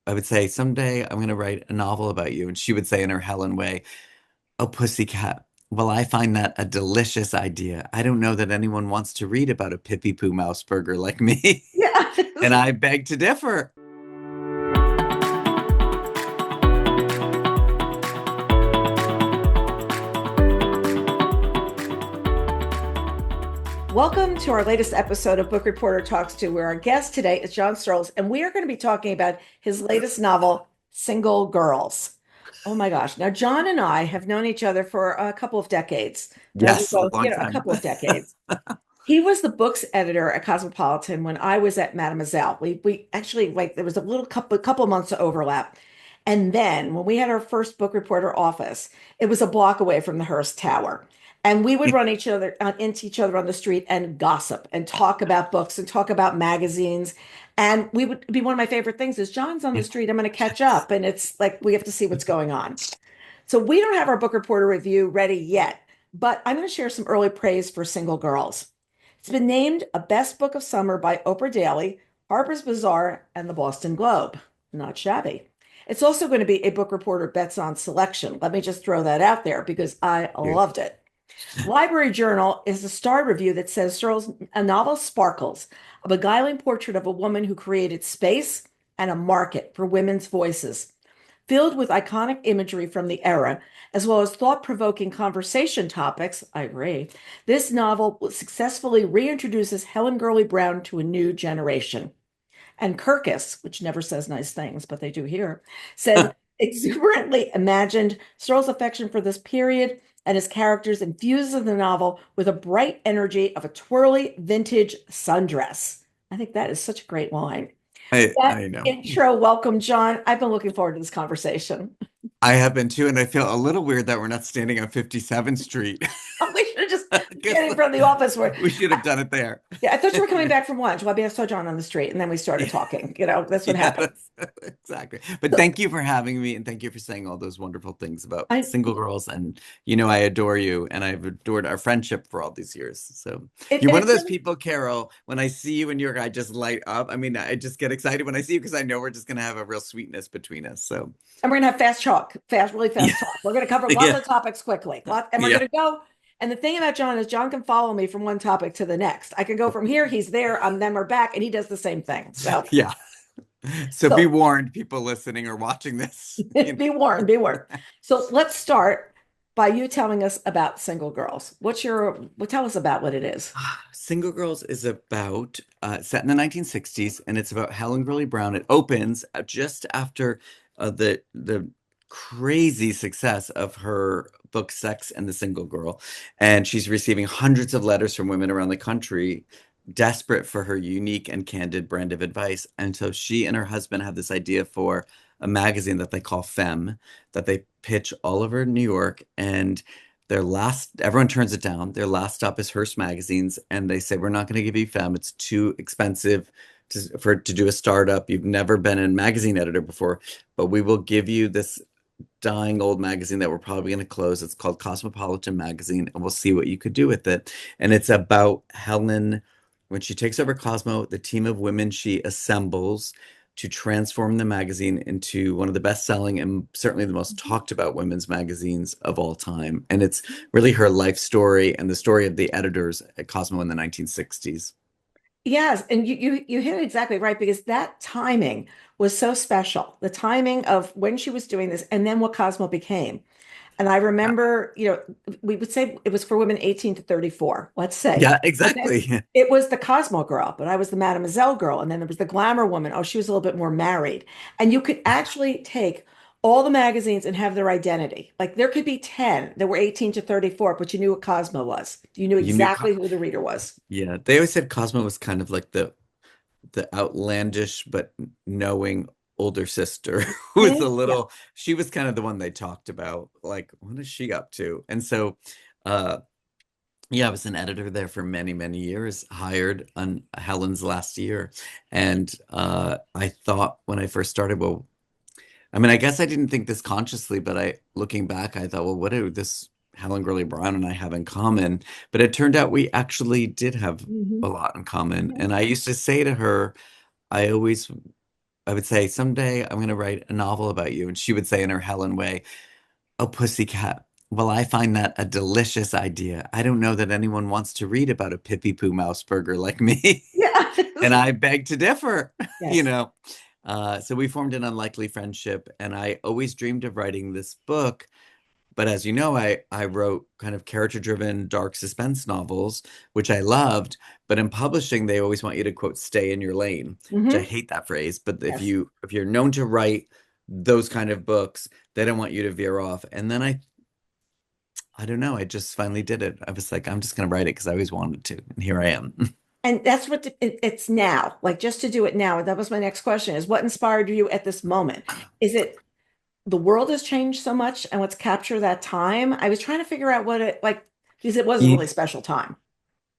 I would say, someday I'm going to write a novel about you. And she would say in her Helen way, oh, pussycat. Well, I find that a delicious idea. I don't know that anyone wants to read about a Pippy Poo mouse burger like me. Yeah. And I beg to differ. Welcome to our latest episode of Book Reporter Talks To, where our guest today is John Searles, and we are going to be talking about his latest novel, Single Girls. Oh my gosh. Now, John and I have known each other for a couple of decades. We Yes, a both, long a time. couple of decades. He was the books editor at Cosmopolitan when I was at Mademoiselle. We actually like there was a couple of months of overlap. And then when we had our first book reporter office, it was a block away from the Hearst Tower. And we would run into each other on the street and gossip and talk about books and talk about magazines. And we would be one of my favorite things is John's on the street. I'm going to catch up. And it's like we have to see what's going on. So we don't have our book reporter review ready yet, but I'm going to share some early praise for Single Girls. It's been named a best book of summer by Oprah Daily, Harper's Bazaar, and the Boston Globe. Not shabby. It's also going to be a book reporter bets on selection. Let me just throw that out there because I loved it. Library Journal is a star review that says Searles' a novel sparkles, a beguiling portrait of a woman who created space and a market for women's voices. Filled with iconic imagery from the era, as well as thought-provoking conversation topics, I agree, this novel successfully reintroduces Helen Gurley Brown to a new generation. And Kirkus, which never says nice things, but they do here, said exuberantly imagined Searles' affection for this period and his characters infuses the novel with a bright energy of a twirly vintage sundress. I think that is such a great line. That I know. intro, welcome, John. I've been looking forward to this conversation. I have been too, and I feel a little weird that we're not standing on 57th Street. We should have just Because getting from the office where we should have done it there. yeah, I thought you were coming back from lunch. Well, I saw John on the street and then we started Yeah, talking. That's what yeah, happened. exactly. But So thank you for having me, and thank you for saying all those wonderful things about I single girls. And I adore you, and I've adored our friendship for all these years. So you're and one of it's those really people, Carol. When I see you in New York, I just light up. I mean, I just get excited when I see you because I know we're just gonna have a real sweetness between us. So and we're gonna have really yeah, fast talk. We're gonna cover lots yeah, of topics quickly. And we're yeah, gonna go. And the thing about John is John can follow me from one topic to the next. I can go from here, he's there, then we're back, and he does the same thing. So yeah. So be so warned, people listening or watching this. be warned, be warned. So let's start by you telling us about Single Girls. Tell us about what it is. Single Girls is about set in the 1960s, and it's about Helen Gurley Brown. It opens just after the crazy success of her book Sex and the Single Girl, and she's receiving hundreds of letters from women around the country, desperate for her unique and candid brand of advice. And so she and her husband have this idea for a magazine that they call Femme, that they pitch all over New York, and everyone turns it down. Their last stop is Hearst Magazines, and they say, we're not going to give you Femme. It's too expensive to do a startup. You've never been a magazine editor before, but we will give you this dying old magazine that we're probably going to close. It's called Cosmopolitan Magazine, and we'll see what you could do with it. And it's about Helen when she takes over Cosmo, the team of women she assembles to transform the magazine into one of the best-selling and certainly the most talked about women's magazines of all time. And it's really her life story and the story of the editors at Cosmo in the 1960s. Yes, and you hit it exactly right because that timing was so special. The timing of when she was doing this and then what Cosmo became. And I Yeah, remember, we would say it was for women 18 to 34, let's say. yeah, And then exactly. it was the Cosmo girl, but I was the Mademoiselle girl. And then there was the glamour woman. Oh, she was a little bit more married. And you could actually take all the magazines and have their identity. Like there could be 10 that were 18 to 34, but you knew what Cosmo was. You knew You knew, exactly who the reader was. yeah, they always said Cosmo was kind of like the outlandish but knowing older sister who was a Yeah. little, she was kind of the one they talked about, like, what is she up to? And so uh yeah, I was an editor there for many, many years, hired on Helen's last year. And I thought when I first started, well, I mean, I guess I didn't think this consciously, but looking back, I thought, well, what do this Helen Gurley Brown and I have in common? But it turned out we actually did have Mhm. a lot in common. Yeah. And I used to say to her, I always I would say, someday I'm going to write a novel about you. And she would say in her Helen way, oh, pussycat. Well, I find that a delicious idea. I don't know that anyone wants to read about a Pippy Poo mouse burger like me. Yeah. And I beg to differ, you Yes. know. So we formed an unlikely friendship, and I always dreamed of writing this book. But as you know, I wrote kind of character-driven dark suspense novels, which I loved. But in publishing, they always want you to quote, stay in your lane, which I Hmm. hate that phrase. But Yes. if you're known to write those kind of books, they don't want you to veer off. And then I don't know, I just finally did it. I was like, I'm just gonna write it because I always wanted to, and here I am. And that's what it's now, like just to do it now. That was my next question is what inspired you at this moment? Is it the world has changed so much and what's captured that time? I was trying to figure out what it like because it was a You, really special time.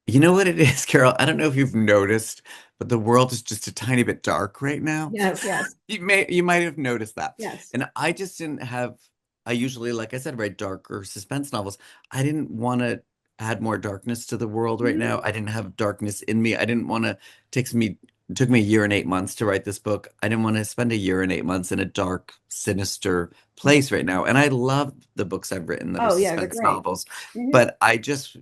you know what it is, Carol? I don't know if you've noticed, but the world is just a tiny bit dark right now. Yes, yes, You might have noticed that. yes. And I just didn't have I usually, like I said, write darker suspense novels. I didn't want to add more darkness to the world right now. Mhm. I didn't have darkness in me. I didn't want to takes me it took me a year and 8 months to write this book. I didn't want to spend a year and 8 months in a dark, sinister place right now. And I love the books I've written that are Oh, yeah, they're suspense great. novels, Mhm. but I just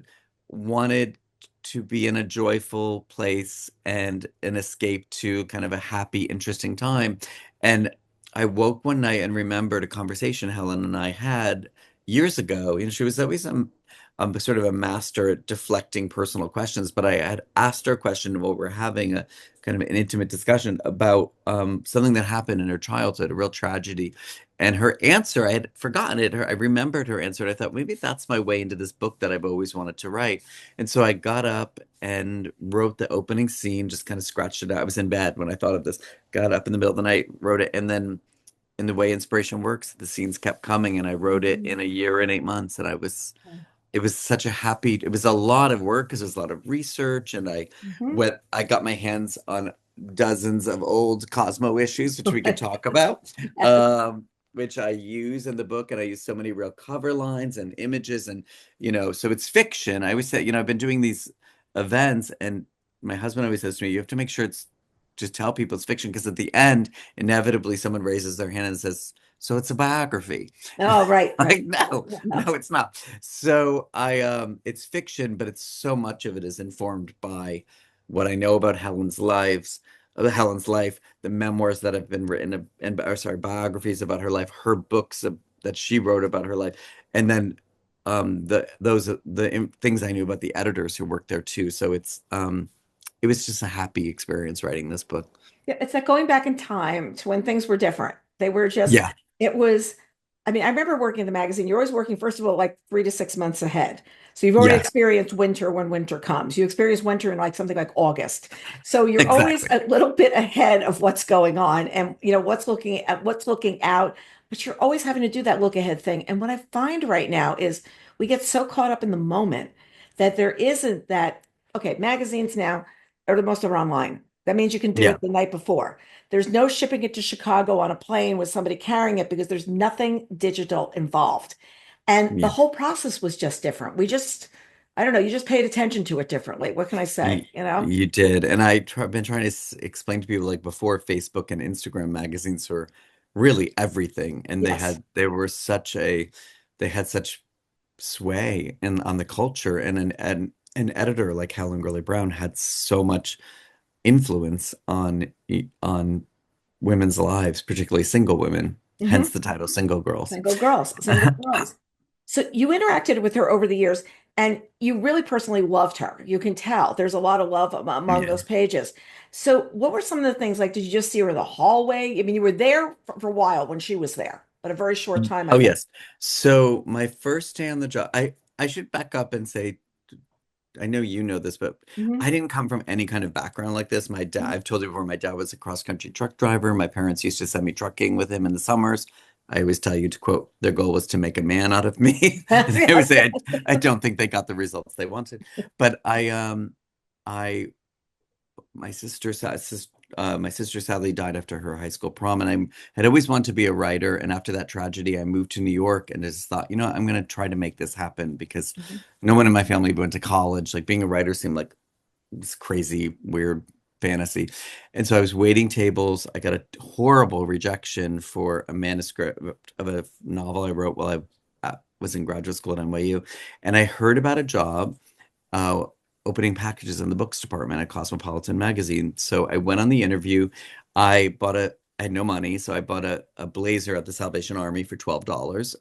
wanted to be in a joyful place and an escape to kind of a happy, interesting time. And I woke one night and remembered a conversation Helen and I had years ago. And she was always sort of a master at deflecting personal questions. But I had asked her a question while we're having a kind of an intimate discussion about something that happened in her childhood, a real tragedy. And her answer, I had forgotten it. I remembered her answer, and I thought maybe that's my way into this book that I've always wanted to write. And so I got up and wrote the opening scene, just kind of scratched it out. I was in bed when I thought of this, got up in the middle of the night, wrote it, and then in the way inspiration works, the scenes kept coming, and I wrote it Mhm. in a year and 8 months. And it was such a happy, it was a lot of work because there's a lot of research, and Mhm. I got my hands on dozens of old Cosmo issues, which we could Right. talk about, Yes. which I use in the book, and I use so many real cover lines and images, and so it's fiction. I always say, I've been doing these events, and my husband always says to me, you have to make sure it's just tell people it's fiction because at the end, inevitably, someone raises their hand and says, "So it's a biography." Oh, right, right. Like, no, Yeah, no. no, it's not. So it's fiction, but it's so much of it is informed by what I know about Helen's life, the memoirs that have been written, and or sorry, biographies about her life, her books that she wrote about her life, and then things I knew about the editors who worked there too. So it was just a happy experience writing this book. Yeah, it's like going back in time to when things were different. They were just, Yeah, it was, I mean, I remember working in the magazine. You're always working, first of all, like 3 to 6 months ahead. So you've already yeah, experienced winter when winter comes. You experience winter in like something like August. So you're always exactly. a little bit ahead of what's going on and what's looking out, but you're always having to do that look ahead thing. And what I find right now is we get so caught up in the moment that there isn't that, okay, magazines now are the most are online. That means you can do Yeah, it the night before. There's no shipping it to Chicago on a plane with somebody carrying it because there's nothing digital involved. And the yeah. whole process was just different. I don't know, you just paid attention to it differently. What can I You, say? You know? you did, and been trying to explain to people like before Facebook and Instagram magazines were really everything, and Yes. they had such sway in on the culture, and an editor like Helen Gurley Brown had so much influence on women's lives, particularly single women, hence Hmm. the title Single Girls. Single girls, single girls. So you interacted with her over the years and you really personally loved her. You can tell there's a lot of love among Yeah. those pages. So what were some of the things like, did you just see her in the hallway? I mean, you were there for a while when she was there, but a very short time, I Oh, think. yes. So my first day on the job, I should back up and say, I know you know this, but Hmm. I didn't come from any kind of background like this. My dad, I've told you before, my dad was a cross-country truck driver. My parents used to send me trucking with him in the summers. I always tell you to quote, their goal was to make a man out of me. And I would Yes. say I don't think they got the results they wanted. But I my sister my sister sadly died after her high school prom, and I had always wanted to be a writer. And after that tragedy, I moved to New York and just thought, I'm going to try to make this happen because Mhm. no one in my family went to college. Like being a writer seemed like this crazy, weird. fantasy. And so I was waiting tables. I got a horrible rejection for a manuscript of a novel I wrote while I was in graduate school at NYU. And I heard about a job uh, opening packages in the books department at Cosmopolitan magazine. So I went on the interview. I had no money, so I bought a blazer at the Salvation Army for $12,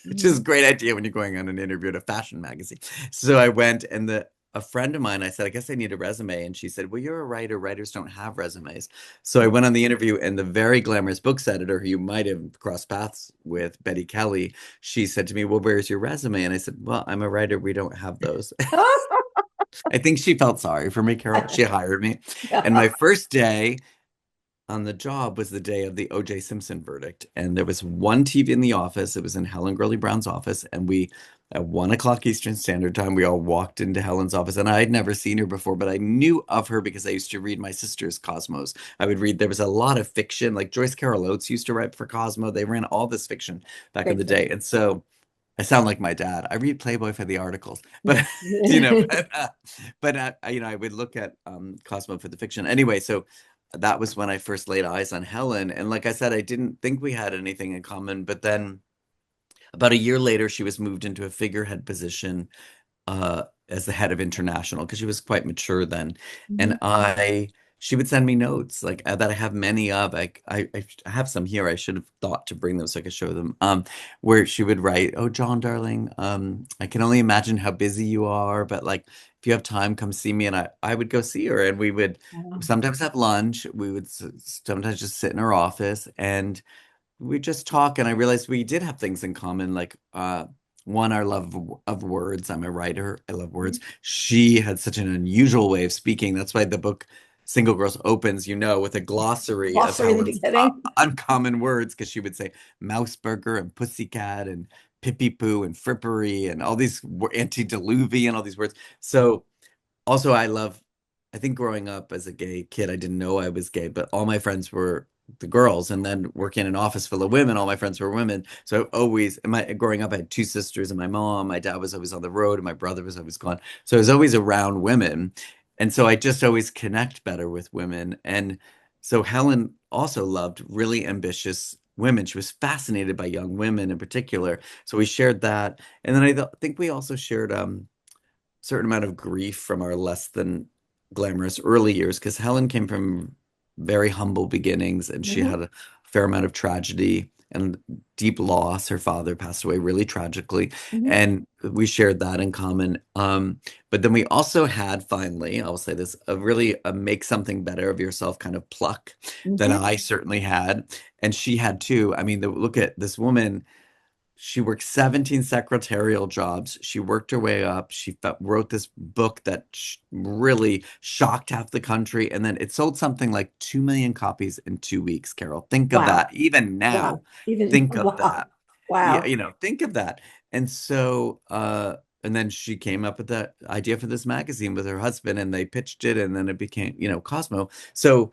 which is a Mhm. great idea when you're going on an interview at a fashion magazine. So I went, and a friend of mine, I said, I guess I need a resume. And she said, well, you're a writer. Writers don't have resumes. So I went on the interview, and the very glamorous books editor, who you might have crossed paths with, Betty Kelly, she said to me, well, where's your resume? And I said, well, I'm a writer. We don't have those. I think she felt sorry for me, Carol. She hired me. And my first day on the job was the day of the O.J. Simpson verdict. And there was one TV in the office. It was in Helen Gurley Brown's office. And at 1 o'clock Eastern Standard Time, we all walked into Helen's office. And I had never seen her before, but I knew of her because I used to read my sister's Cosmos. I would read, there was a lot of fiction, like Joyce Carol Oates used to write for Cosmo. They ran all this fiction back in Great the for day. you. And so I sound like my dad. I read Playboy for the articles, but you know, I would look at Cosmo for the fiction. Anyway, so that was when I first laid eyes on Helen, and like I said, I didn't think we had anything in common. But then, about a year later, she was moved into a figurehead position as the head of international because she was quite mature then. Mhm. And she would send me notes like that I have many of. I have some here. I should have thought to bring them so I could show them. Where she would write, "Oh, John, darling, I can only imagine how busy you are, but like if you have time, come see me." And I would go see her, and we would Wow. sometimes have lunch. We would sometimes just sit in her office and we just talk, and I realized we did have things in common, like one, our love of words. I'm a writer. I love words. She had such an unusual way of speaking. That's why the book Single Girls opens, with a glossary of Glossary in the Helen's beginning. uncommon words, because she would say mouse burger and pussycat and pippy poo and frippery and all these antediluvian, all these words. So also, I think growing up as a gay kid, I didn't know I was gay, but all my friends were the girls. And then working in an office full of women, all my friends were women. So growing up, I had two sisters and my mom. My dad was always on the road and my brother was always gone. So I was always around women. And so I just always connect better with women. And so Helen also loved really ambitious women. She was fascinated by young women in particular. So we shared that. And then think we also shared, certain amount of grief from our less than glamorous early years because Helen came from very humble beginnings and she Mhm. had a fair amount of tragedy and deep loss. Her father passed away really tragically, Mhm. and we shared that in common. But then we also had, finally, I will say this, a make something better of yourself kind of pluck that Mhm. I certainly had, and she had too. I mean, look at this woman. She worked 17 secretarial jobs. She worked her way up. Wrote this book that really shocked half the country. And then it sold something like 2 million copies in 2 weeks, Carol. Think of Wow. that. Even Wow. now, Even think of wow. that. Yeah, Wow. think of that. And so, and then she came up with the idea for this magazine with her husband, and they pitched it, and then it became, Cosmo. So,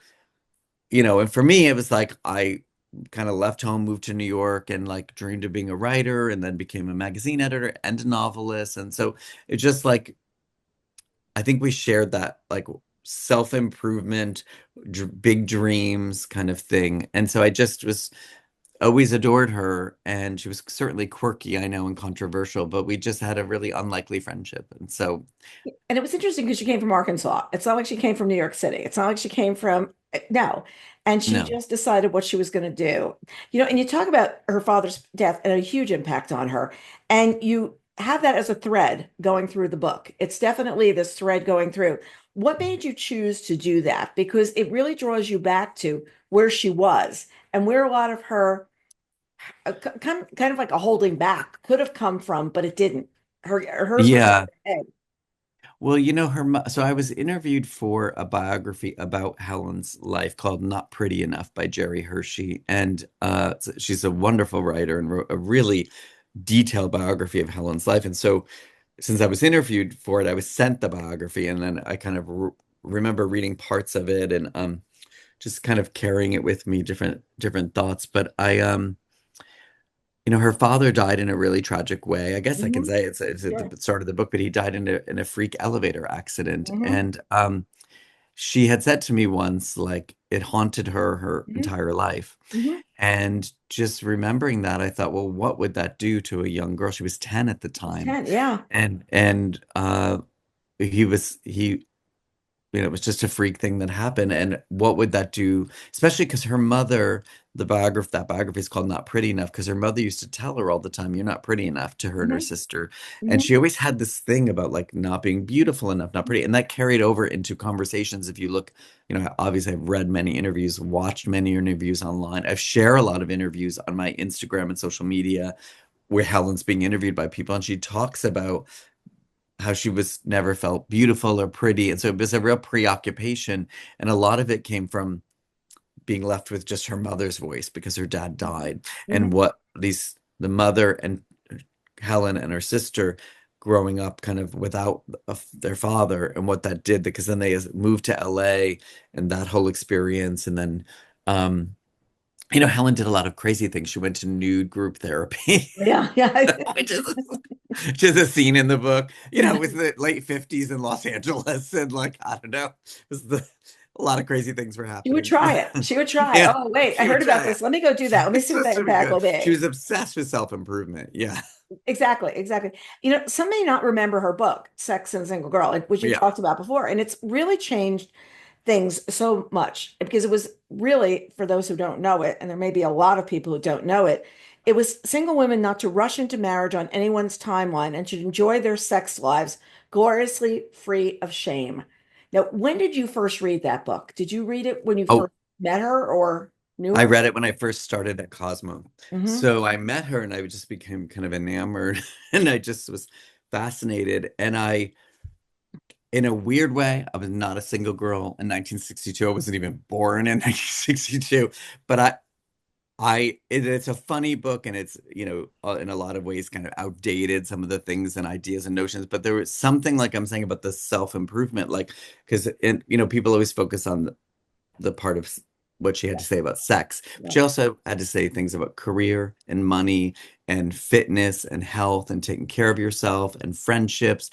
and for me, it was like I kind of left home, moved to New York, and like dreamed of being a writer, and then became a magazine editor and a novelist. And so it's just like I think we shared that like self-improvement, big dreams kind of thing. And so I just was always adored her, and she was certainly quirky, I know, and controversial, but we just had a really unlikely friendship. And so, And it was interesting because she came from Arkansas. It's not like she came from New York City. It's not like she came from, no. And she no. just decided what she was going to do. And you talk about her father's death and a huge impact on her. And you have that as a thread going through the book. It's definitely this thread going through. What made you choose to do that? Because it really draws you back to where she was and where a lot of her kind of like a holding back could have come from, but it didn't. Hers went Yeah. straight ahead. Well, so I was interviewed for a biography about Helen's life called Not Pretty Enough by Jerry Hershey. And she's a wonderful writer and wrote a really detailed biography of Helen's life. And so since I was interviewed for it, I was sent the biography, and then I kind of remember reading parts of it and just kind of carrying it with me, different thoughts. But her father died in a really tragic way. I guess I can Mhm. say it's at Sure. the start of the book, but he died in a freak elevator accident. Hmm. And she had said to me once, like, it haunted her Hmm. entire life. Hmm. And just remembering that, I thought, well, what would that do to a young girl? She was 10 at the time. 10, yeah. And he it was just a freak thing that happened. And what would that do? Especially because her mother, that biography is called Not Pretty Enough, because her mother used to tell her all the time, "You're not pretty enough," to her and her Hmm. sister. And Hmm. she always had this thing about like not being beautiful enough, not pretty. And that carried over into conversations. If you look, obviously I've read many interviews, watched many interviews online. I've shared a lot of interviews on my Instagram and social media where Helen's being interviewed by people, and she talks about how she was never felt beautiful or pretty. And so it was a real preoccupation. And a lot of it came from being left with just her mother's voice because her dad died. And Hmm. the mother and Helen and her sister growing up kind of without their father, and what that did, because then they moved to LA and that whole experience. And then, um, Helen did a lot of crazy things. She went to nude group therapy. Yeah, yeah. which is which is a scene in the book. Yeah. It was the late 50s in Los Angeles, and like, I don't know, it was a lot of crazy things were She would happening. try it. She would try. Yeah, Oh, wait, I she would heard about try it. this. Let me go do that. Let me It's see what supposed that to be impact will good. She be. was obsessed with self-improvement. Yeah. Exactly, exactly. Some may not remember her book, Sex and Single Girl, which you Yeah. talked about before, and it's really changed things so much because it was really, for those who don't know it, and there may be a lot of people who don't know it, it was single women not to rush into marriage on anyone's timeline and should enjoy their sex lives gloriously free of shame. Now, when did you first read that book? Did you read it when you Oh, first met her or knew I her? read it when I first started at Cosmo. Hmm. So I met her and I just became kind of enamored and I just was fascinated. And in a weird way, I was not a single girl in 1962. I wasn't even born in 1962, but it's a funny book, and it's, in a lot of ways kind of outdated, some of the things and ideas and notions, but there was something, like I'm saying, about the self-improvement, like, because, people always focus on the part of what she had Yeah, to say about sex, but yeah. she also had to say things about career and money and fitness and health and taking care of yourself and friendships.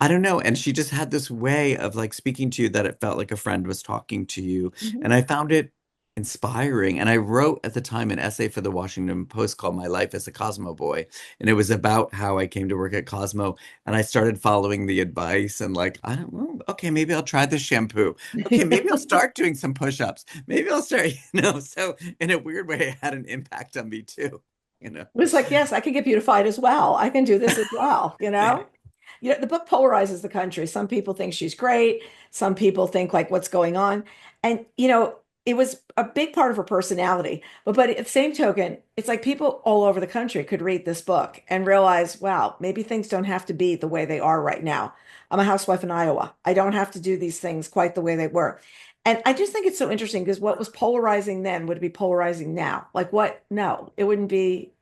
I don't know. And she just had this way of like speaking to you that it felt like a friend was talking to you. Hmm. And I found it inspiring. And I wrote at the time an essay for the Washington Post called My Life as a Cosmo Boy. And it was about how I came to work at Cosmo, and I started following the advice and like, I don't know, okay, maybe I'll try this shampoo. Okay, maybe I'll start doing some push-ups. Maybe I'll start, so in a weird way, it had an impact on me too, you know. It was like, yes, I can get beautified as well. I can do this as well, you know? The book polarizes the country. Some people think she's great. Some people think like what's going on. And it was a big part of her personality. But at the same token, it's like people all over the country could read this book and realize, wow, maybe things don't have to be the way they are right now. I'm a housewife in Iowa. I don't have to do these things quite the way they were. And I just think it's so interesting because what was polarizing then would be polarizing now. Like what? No, it wouldn't be.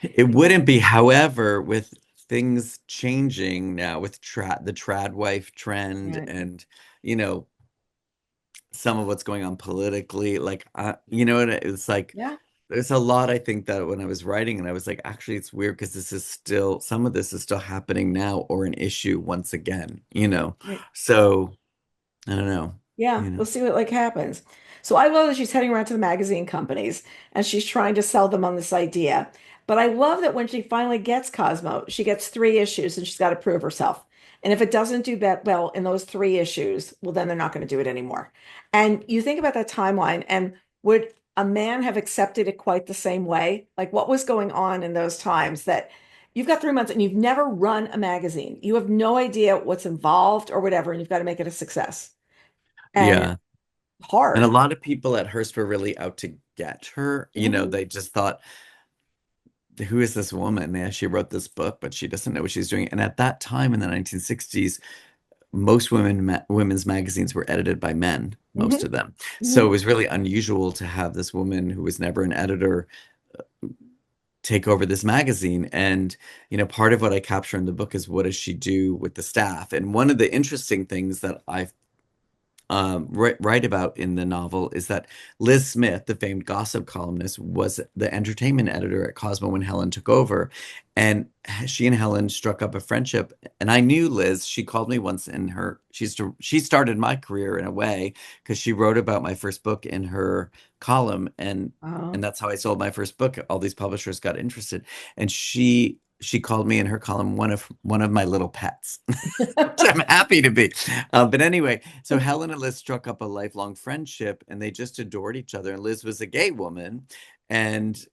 It wouldn't be, however, with things changing now with the trad wife trend, Right. and you know some of what's going on politically, like, you know what, it's like Yeah. there's a lot, I think, that when I was writing, and I was like, actually it's weird because some of this is still happening now, or an issue once again. Right. So I don't know, Yeah, you know. we'll see what like happens. So I love that she's heading around to the magazine companies and she's trying to sell them on this idea. But I love that when she finally gets Cosmo, she gets three issues and she's got to prove herself. And if it doesn't do that well in those three issues, well, then they're not going to do it anymore. And you think about that timeline, and would a man have accepted it quite the same way? Like what was going on in those times that you've got 3 months and you've never run a magazine. You have no idea what's involved or whatever, and you've got to make it a success. And Yeah. And a hard. lot of people at Hearst were really out to get her. Mhm. They just thought, who is this woman? Yeah, she wrote this book, but she doesn't know what she's doing. And at that time in the 1960s, most women's magazines were edited by men, most Mhm. of them. So it Mhm. was really unusual to have this woman who was never an editor take over this magazine. And, part of what I capture in the book is, what does she do with the staff? And one of the interesting things that I write about in the novel is that Liz Smith, the famed gossip columnist, was the entertainment editor at Cosmo when Helen took over. And she and Helen struck up a friendship. And I knew Liz. She called me once in her, she started my career in a way because she wrote about my first book in her column. And Oh. that's how I sold my first book. All these publishers got interested. And she called me in her column one of my little pets, which I'm happy to be. But anyway, so Helen and Liz struck up a lifelong friendship, and they just adored each other. And Liz was a gay woman, and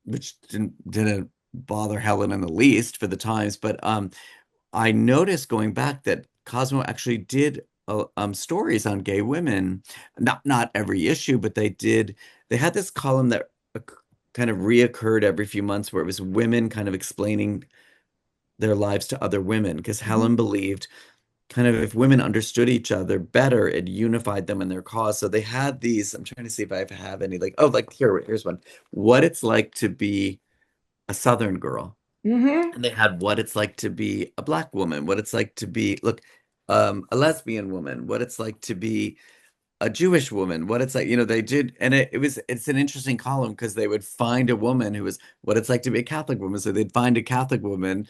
which didn't bother Helen in the least for the times. But I noticed going back that Cosmo actually did stories on gay women. Not every issue, but they did. They had this column that kind of reoccurred every few months where it was women kind of explaining their lives to other women because Mhm. Helen believed kind of if women understood each other better, it unified them in their cause. So they had these, I'm trying to see if I have any like, oh, like here's one. What it's like to be a Southern girl. Hmm. And they had what it's like to be a Black woman, what it's like to be, look, a lesbian woman, what it's like to be a Jewish woman, what it's like, they did, and it's an interesting column because they would find a woman who was what it's like to be a Catholic woman. So they'd find a Catholic woman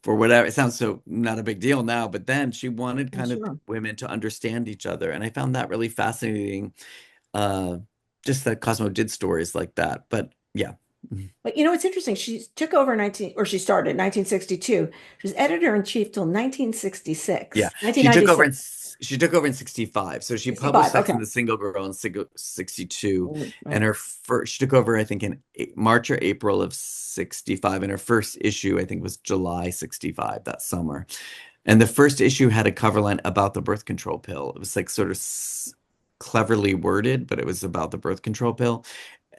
for whatever. It sounds so not a big deal now, but then she wanted Yeah, kind of sure. women to understand each other. And I found that really fascinating. Uh, just that Cosmo did stories like that. But yeah. But it's interesting. She took over 19, or she started 1962. She was editor in chief till Yeah. 1966, She took over 1996, in she took over in 65. So she published 65. Sex Okay. and the Single Girl in 62. And Right. her first she took over, I think, in March or April of 65. And her first issue, I think, was July 65 that summer. And the first issue had a cover line about the birth control pill. It was like sort of cleverly worded, but it was about the birth control pill.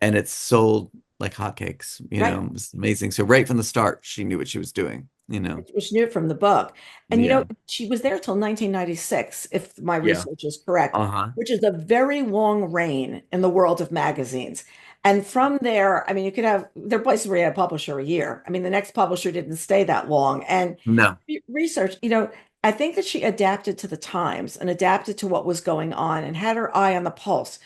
And it sold like hotcakes, Right. it was amazing. So right from the start, she knew what she was doing. Which knew it from the book. And Yeah. she was there till 1996, if my Yeah. research is correct, Uh-huh. which is a very long reign in the world of magazines. And from there, I mean, there are places where you had a publisher a year. I mean, the next publisher didn't stay that long. And No. research, I think that she adapted to the times and adapted to what was going on and had her eye on the pulse.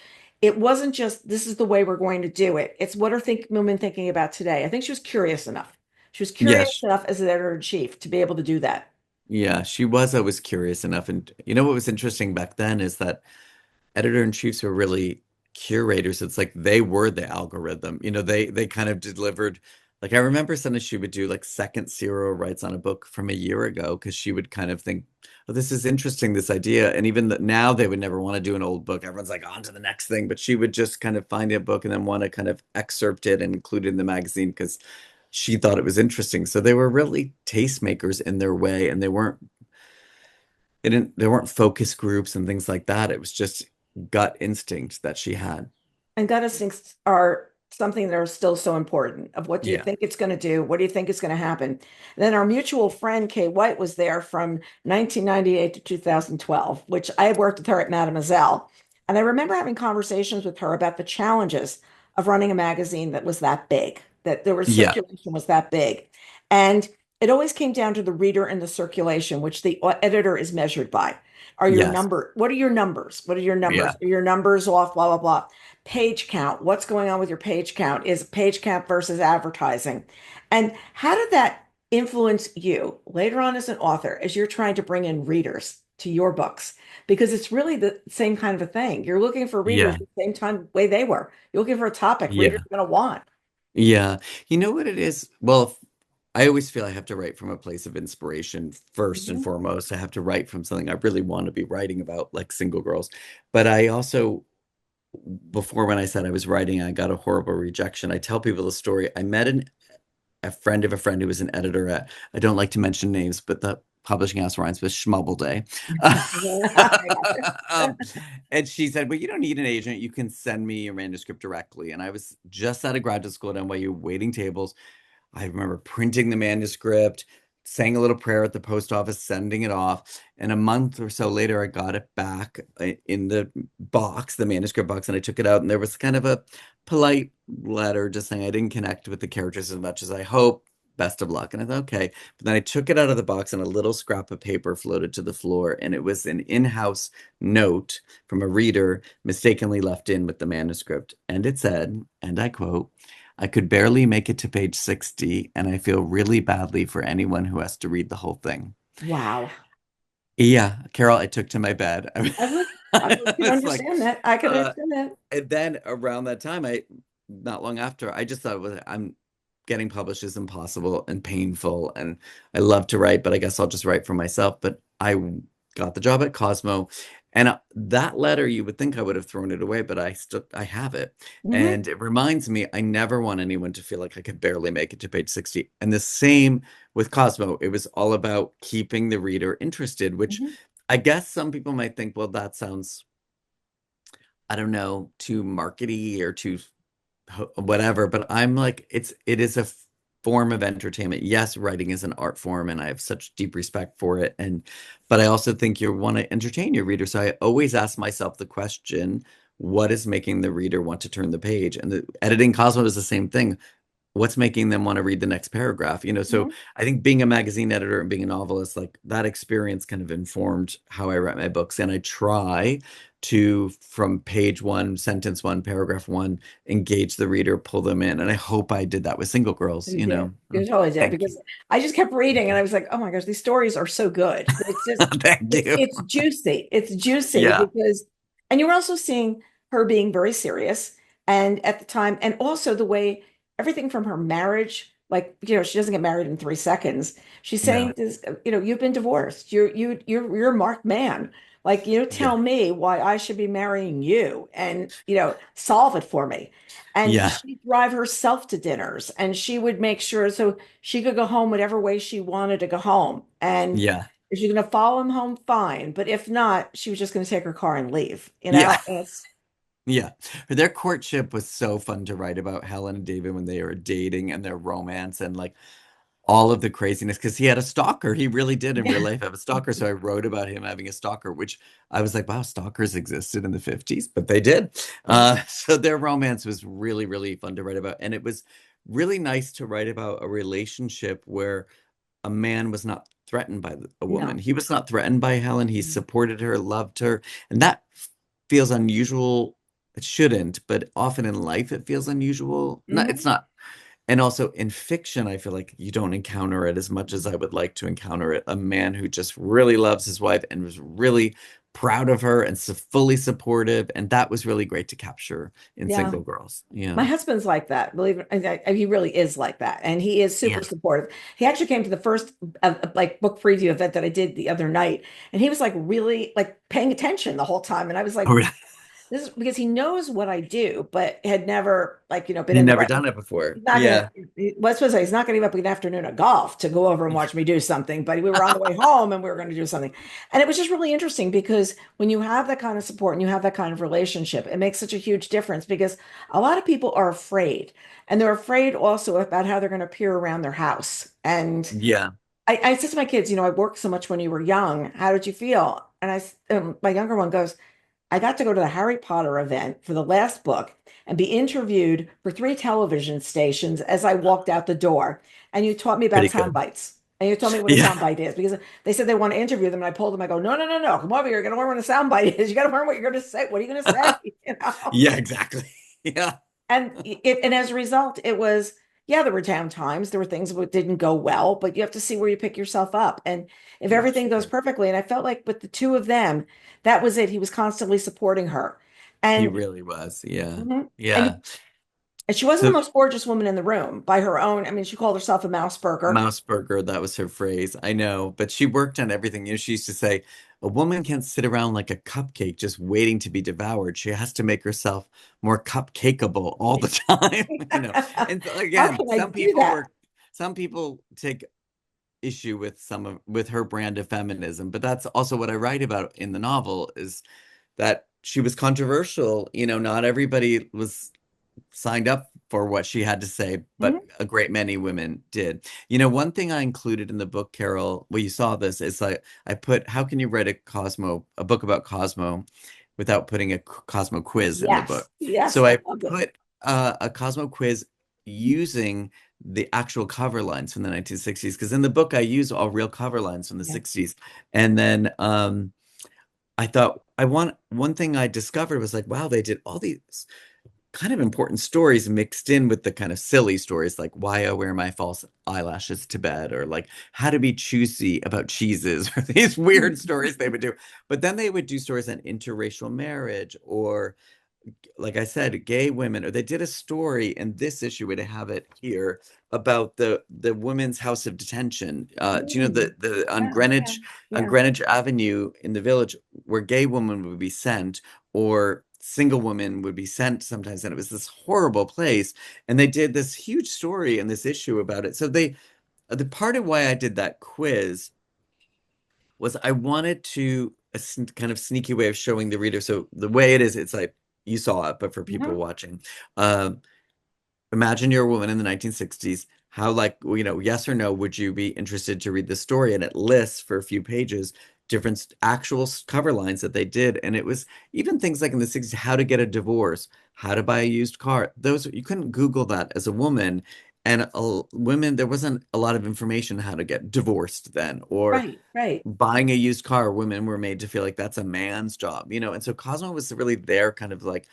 It wasn't just, this is the way we're going to do it. It's what are women thinking about today. I think she was curious enough. She was curious Yes. enough as an editor-in-chief to be able to do that. Yeah, she was always curious enough. And what was interesting back then is that editor-in-chiefs were really curators. It's like they were the algorithm. They kind of delivered. Like I remember sometimes she would do like second serial writes on a book from a year ago because she would kind of think, oh, this is interesting, this idea. And even that now they would never want to do an old book. Everyone's like on to the next thing. But she would just kind of find a book and then want to kind of excerpt it and include it in the magazine because she thought it was interesting. So they were really tastemakers in their way, and they weren't focus groups and things like that. It was just gut instinct that she had. And gut instincts are something that are still so important of what do you Yeah. think it's going to do? What do you think is going to happen? And then our mutual friend, Kay White, was there from 1998 to 2012, which I had worked with her at Mademoiselle. And I remember having conversations with her about the challenges of running a magazine that was that big, that there was Yeah. circulation was that big. And it always came down to the reader and the circulation, which the editor is measured by. Yes. What are your numbers? What are your numbers? Yeah. Are your numbers off? Blah, blah, blah. Page count. What's going on with your page count? Is page count versus advertising? And how did that influence you later on as an author as you're trying to bring in readers to your books? Because it's really the same kind of a thing. You're looking for readers Yeah. the same time way they were. You're looking for a topic readers Yeah. are going to want. Yeah. You know what it is? Well, I always feel I have to write from a place of inspiration first and Mhm. foremost. I have to write from something I really want to be writing about, like single girls. But I also, before when I said I was writing, I got a horrible rejection. I tell people the story. I met a friend of a friend who was an editor at, I don't like to mention names, but the publishing house rhymes with Schmubble Day. I Um, gotcha. and she said, well, you don't need an agent. You can send me your manuscript directly. And I was just out of graduate school at NYU waiting tables. I remember printing the manuscript, saying a little prayer at the post office, sending it off. And a month or so later, I got it back in the box, the manuscript box, and I took it out. And there was kind of a polite letter just saying I didn't connect with the characters as much as I hoped best of luck. And I thought, okay. But then I took it out of the box and a little scrap of paper floated to the floor. And it was an in-house note from a reader mistakenly left in with the manuscript. And it said, and I quote, I could barely make it to page 60, and I feel really badly for anyone who has to read the whole thing. Wow. Yeah, Carol, I took to my bed. I would, I I can was like, understand that. I can uh, understand that. and then around that time, not long after, I just thought, I'm getting published is impossible and painful, and I love to write, but I guess I'll just write for myself. But I got the job at Cosmo, and that letter, you would think I would have thrown it away, but I have it, Hmm. and it reminds me I never want anyone to feel like I could barely make it to page 60. And the same with Cosmo, it was all about keeping the reader interested, which Hmm. I guess some people might think, well, that sounds, I don't know, too markety or too whatever, but I'm like, it is a form of entertainment. Yes, writing is an art form, and I have such deep respect for it. But I also think you want to entertain your reader. So I always ask myself the question, what is making the reader want to turn the page? And the editing Cosmo is the same thing. What's making them want to read the next paragraph? So Hmm. I think being a magazine editor and being a novelist, like that experience kind of informed how I write my books. And I try to, from page one, sentence one, paragraph one, engage the reader, pull them in. And I hope I did that with Single Girls, You did. You Mm, totally did thank you. because I just kept Thank reading and you. I was like, oh my gosh, these stories are so good. It's just Thank you. it's juicy. It's juicy Yeah. because and you were also seeing her being very serious and at the time and also the way everything from her marriage, like she doesn't get married in 3 seconds. She's No. saying this, you've been divorced. You're a marked man. Like, Yeah. tell me why I should be marrying you and solve it for me. And Yeah. she'd drive herself to dinners and she would make sure so she could go home whatever way she wanted to go home. And Yeah. if she's going to follow him home, fine. But if not, she was just going to take her car and leave. Yeah. And it's Yeah. Their courtship was so fun to write about, Helen and David, when they were dating and their romance and like all of the craziness, because he had a stalker. He really did in real yeah. life have a stalker. So I wrote about him having a stalker, which I was like, wow, stalkers existed in the 50s, but they did. Yeah. So their romance was really, really fun to write about. And it was really nice to write about a relationship where a man was not threatened by a woman. No. He was not threatened by Helen. He supported her, loved her. And that feels unusual. It shouldn't, but often in life it feels unusual. No, it's Hmm. not. And also in fiction, I feel like you don't encounter it as much as I would like to encounter it. A man who just really loves his wife and was really proud of her and so fully supportive. And that was really great to capture in Yeah. Single Girls. Yeah. My husband's like that. Believe it, he really is like that, and he is super Yeah. supportive. He actually came to the first like book preview event that I did the other night, and he was like really like paying attention the whole time. And I was Oh, like, really? this is because he knows what I do, but had never like been He'd in the never right. done it before. He's not gonna. Yeah. Let's say he's not gonna give up an afternoon of golf to go over and watch me do something. But we were on the way home and we were going to do something, and it was just really interesting because when you have that kind of support and you have that kind of relationship, it makes such a huge difference because a lot of people are afraid, and they're afraid also about how they're going to appear around their house. And Yeah. I said to my kids, I worked so much when you were young. How did you feel? And my younger one goes. I got to go to the Harry Potter event for the last book and be interviewed for 3 television stations as I walked out the door. And you taught me about Pretty sound good. bites. And you told me what a Yeah. sound bite is because they said they want to interview them. And I pulled them. I go, no, no, no, no. Come over here. You're going to learn what a sound bite is. You got to learn what you're going to say. What are you going to say? You know? Yeah, exactly. Yeah. And as a result, it was, yeah, there were down times. There were things that didn't go well, but you have to see where you pick yourself up. And if Yeah, everything goes sure. perfectly, and I felt like with the two of them, that was it. He was constantly supporting her. He And really was. Yeah. mhm. Yeah. And she wasn't the So most gorgeous woman in the room by her own. I mean, she called herself a mouse burger. Mouse burger, that was her phrase. I know, but she worked on everything. She used to say, a woman can't sit around like a cupcake just waiting to be devoured. She has to make herself more cupcakeable all the time, And so, How again, can I do that? some people take issue with with her brand of feminism, but that's also what I write about in the novel is that she was controversial. Not everybody was signed up for what she had to say, but Mhm. a great many women did. One thing I included in the book, Carol, well, you saw this, is like I put, how can you write a book about Cosmo without putting a Cosmo quiz in the Yes, book? yes, So I I love it. put a Cosmo quiz using the actual cover lines from the 1960s. Because in the book, I use all real cover lines from the Yeah. 60s. And then I thought I want one thing I discovered was like, wow, they did all these kind of important stories mixed in with the kind of silly stories like why I wear my false eyelashes to bed or like how to be choosy about cheeses or these weird stories they would do. But then they would do stories on interracial marriage or like I said, gay women, or they did a story in this issue where they have it here about the women's house of detention. Do you know Mm. the Yeah, yeah, On yeah. Greenwich Avenue in the Village where gay women would be sent or single women would be sent sometimes, and it was this horrible place. And they did this huge story in this issue about it. So they the part of why I did that quiz was I wanted to kind of sneaky way of showing the reader. So the way it is, it's like you saw it, but for people Mhm. watching, um, imagine you're a woman in the 1960s. How, like, yes or no, would you be interested to read the story? And it lists for a few pages different actual cover lines that they did. And it was even things like in the 60s, how to get a divorce, how to buy a used car. Those, you couldn't Google that as a woman. And women, there wasn't a lot of information how to get divorced then, or Right, right. buying a used car, women were made to feel like that's a man's job. And so Cosmo was really there, kind of like,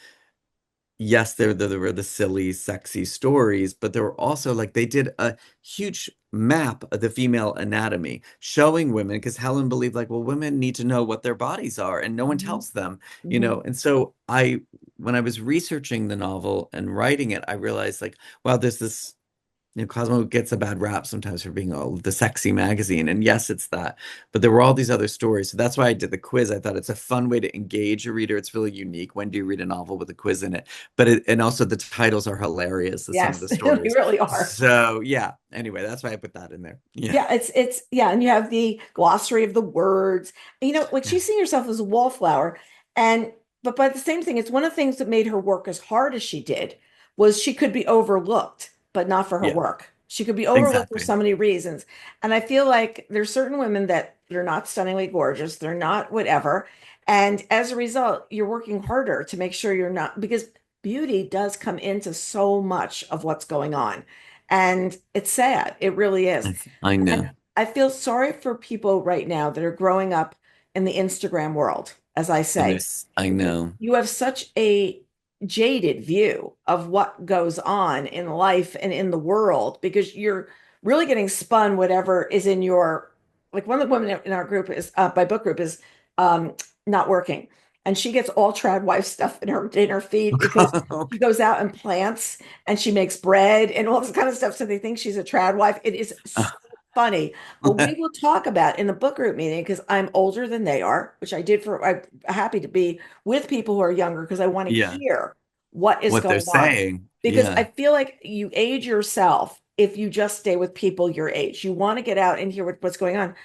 yes, there were the silly, sexy stories, but there were also like they did a huge map of the female anatomy, showing women, because Helen believed like, well, women need to know what their bodies are, and no one Hmm. tells them, Hmm. And so when I was researching the novel and writing it, I realized like, wow, there's this Cosmo gets a bad rap sometimes for being the sexy magazine. And yes, it's that. But there were all these other stories. So that's why I did the quiz. I thought it's a fun way to engage a reader. It's really unique. When do you read a novel with a quiz in it? And also the titles are hilarious as some of Yes, the they stories. really are. So yeah, anyway, that's why I put that in there. Yeah. Yeah, it's yeah, and you have the glossary of the words. Like Yeah. she's seeing herself as a wallflower, and but by the same thing, it's one of the things that made her work as hard as she did was she could be overlooked, but not for her Yeah, work. She could be overlooked for exactly. so many reasons. And I feel like there's certain women that they're not stunningly gorgeous, they're not whatever. And as a result, you're working harder to make sure you're not, because beauty does come into so much of what's going on. And it's sad. It really is. I And know. I feel sorry for people right now that are growing up in the Instagram world, as I And say, I because know. you have such a jaded view of what goes on in life and in the world because you're really getting spun whatever is in your, like one of the women in our group is my book group is um not working, and she gets all trad wife stuff in her feed because she goes out and plants and she makes bread and all this kind of stuff, so they think she's a trad wife. It is so funny, but we will talk about in the book group meeting because I'm older than they are, which I did for I'm happy to be with people who are younger because I want to Yeah. hear what is What they're going on. saying. Because I Yeah. feel like you age yourself if you just stay with people your age. You want to get out and hear what's going on.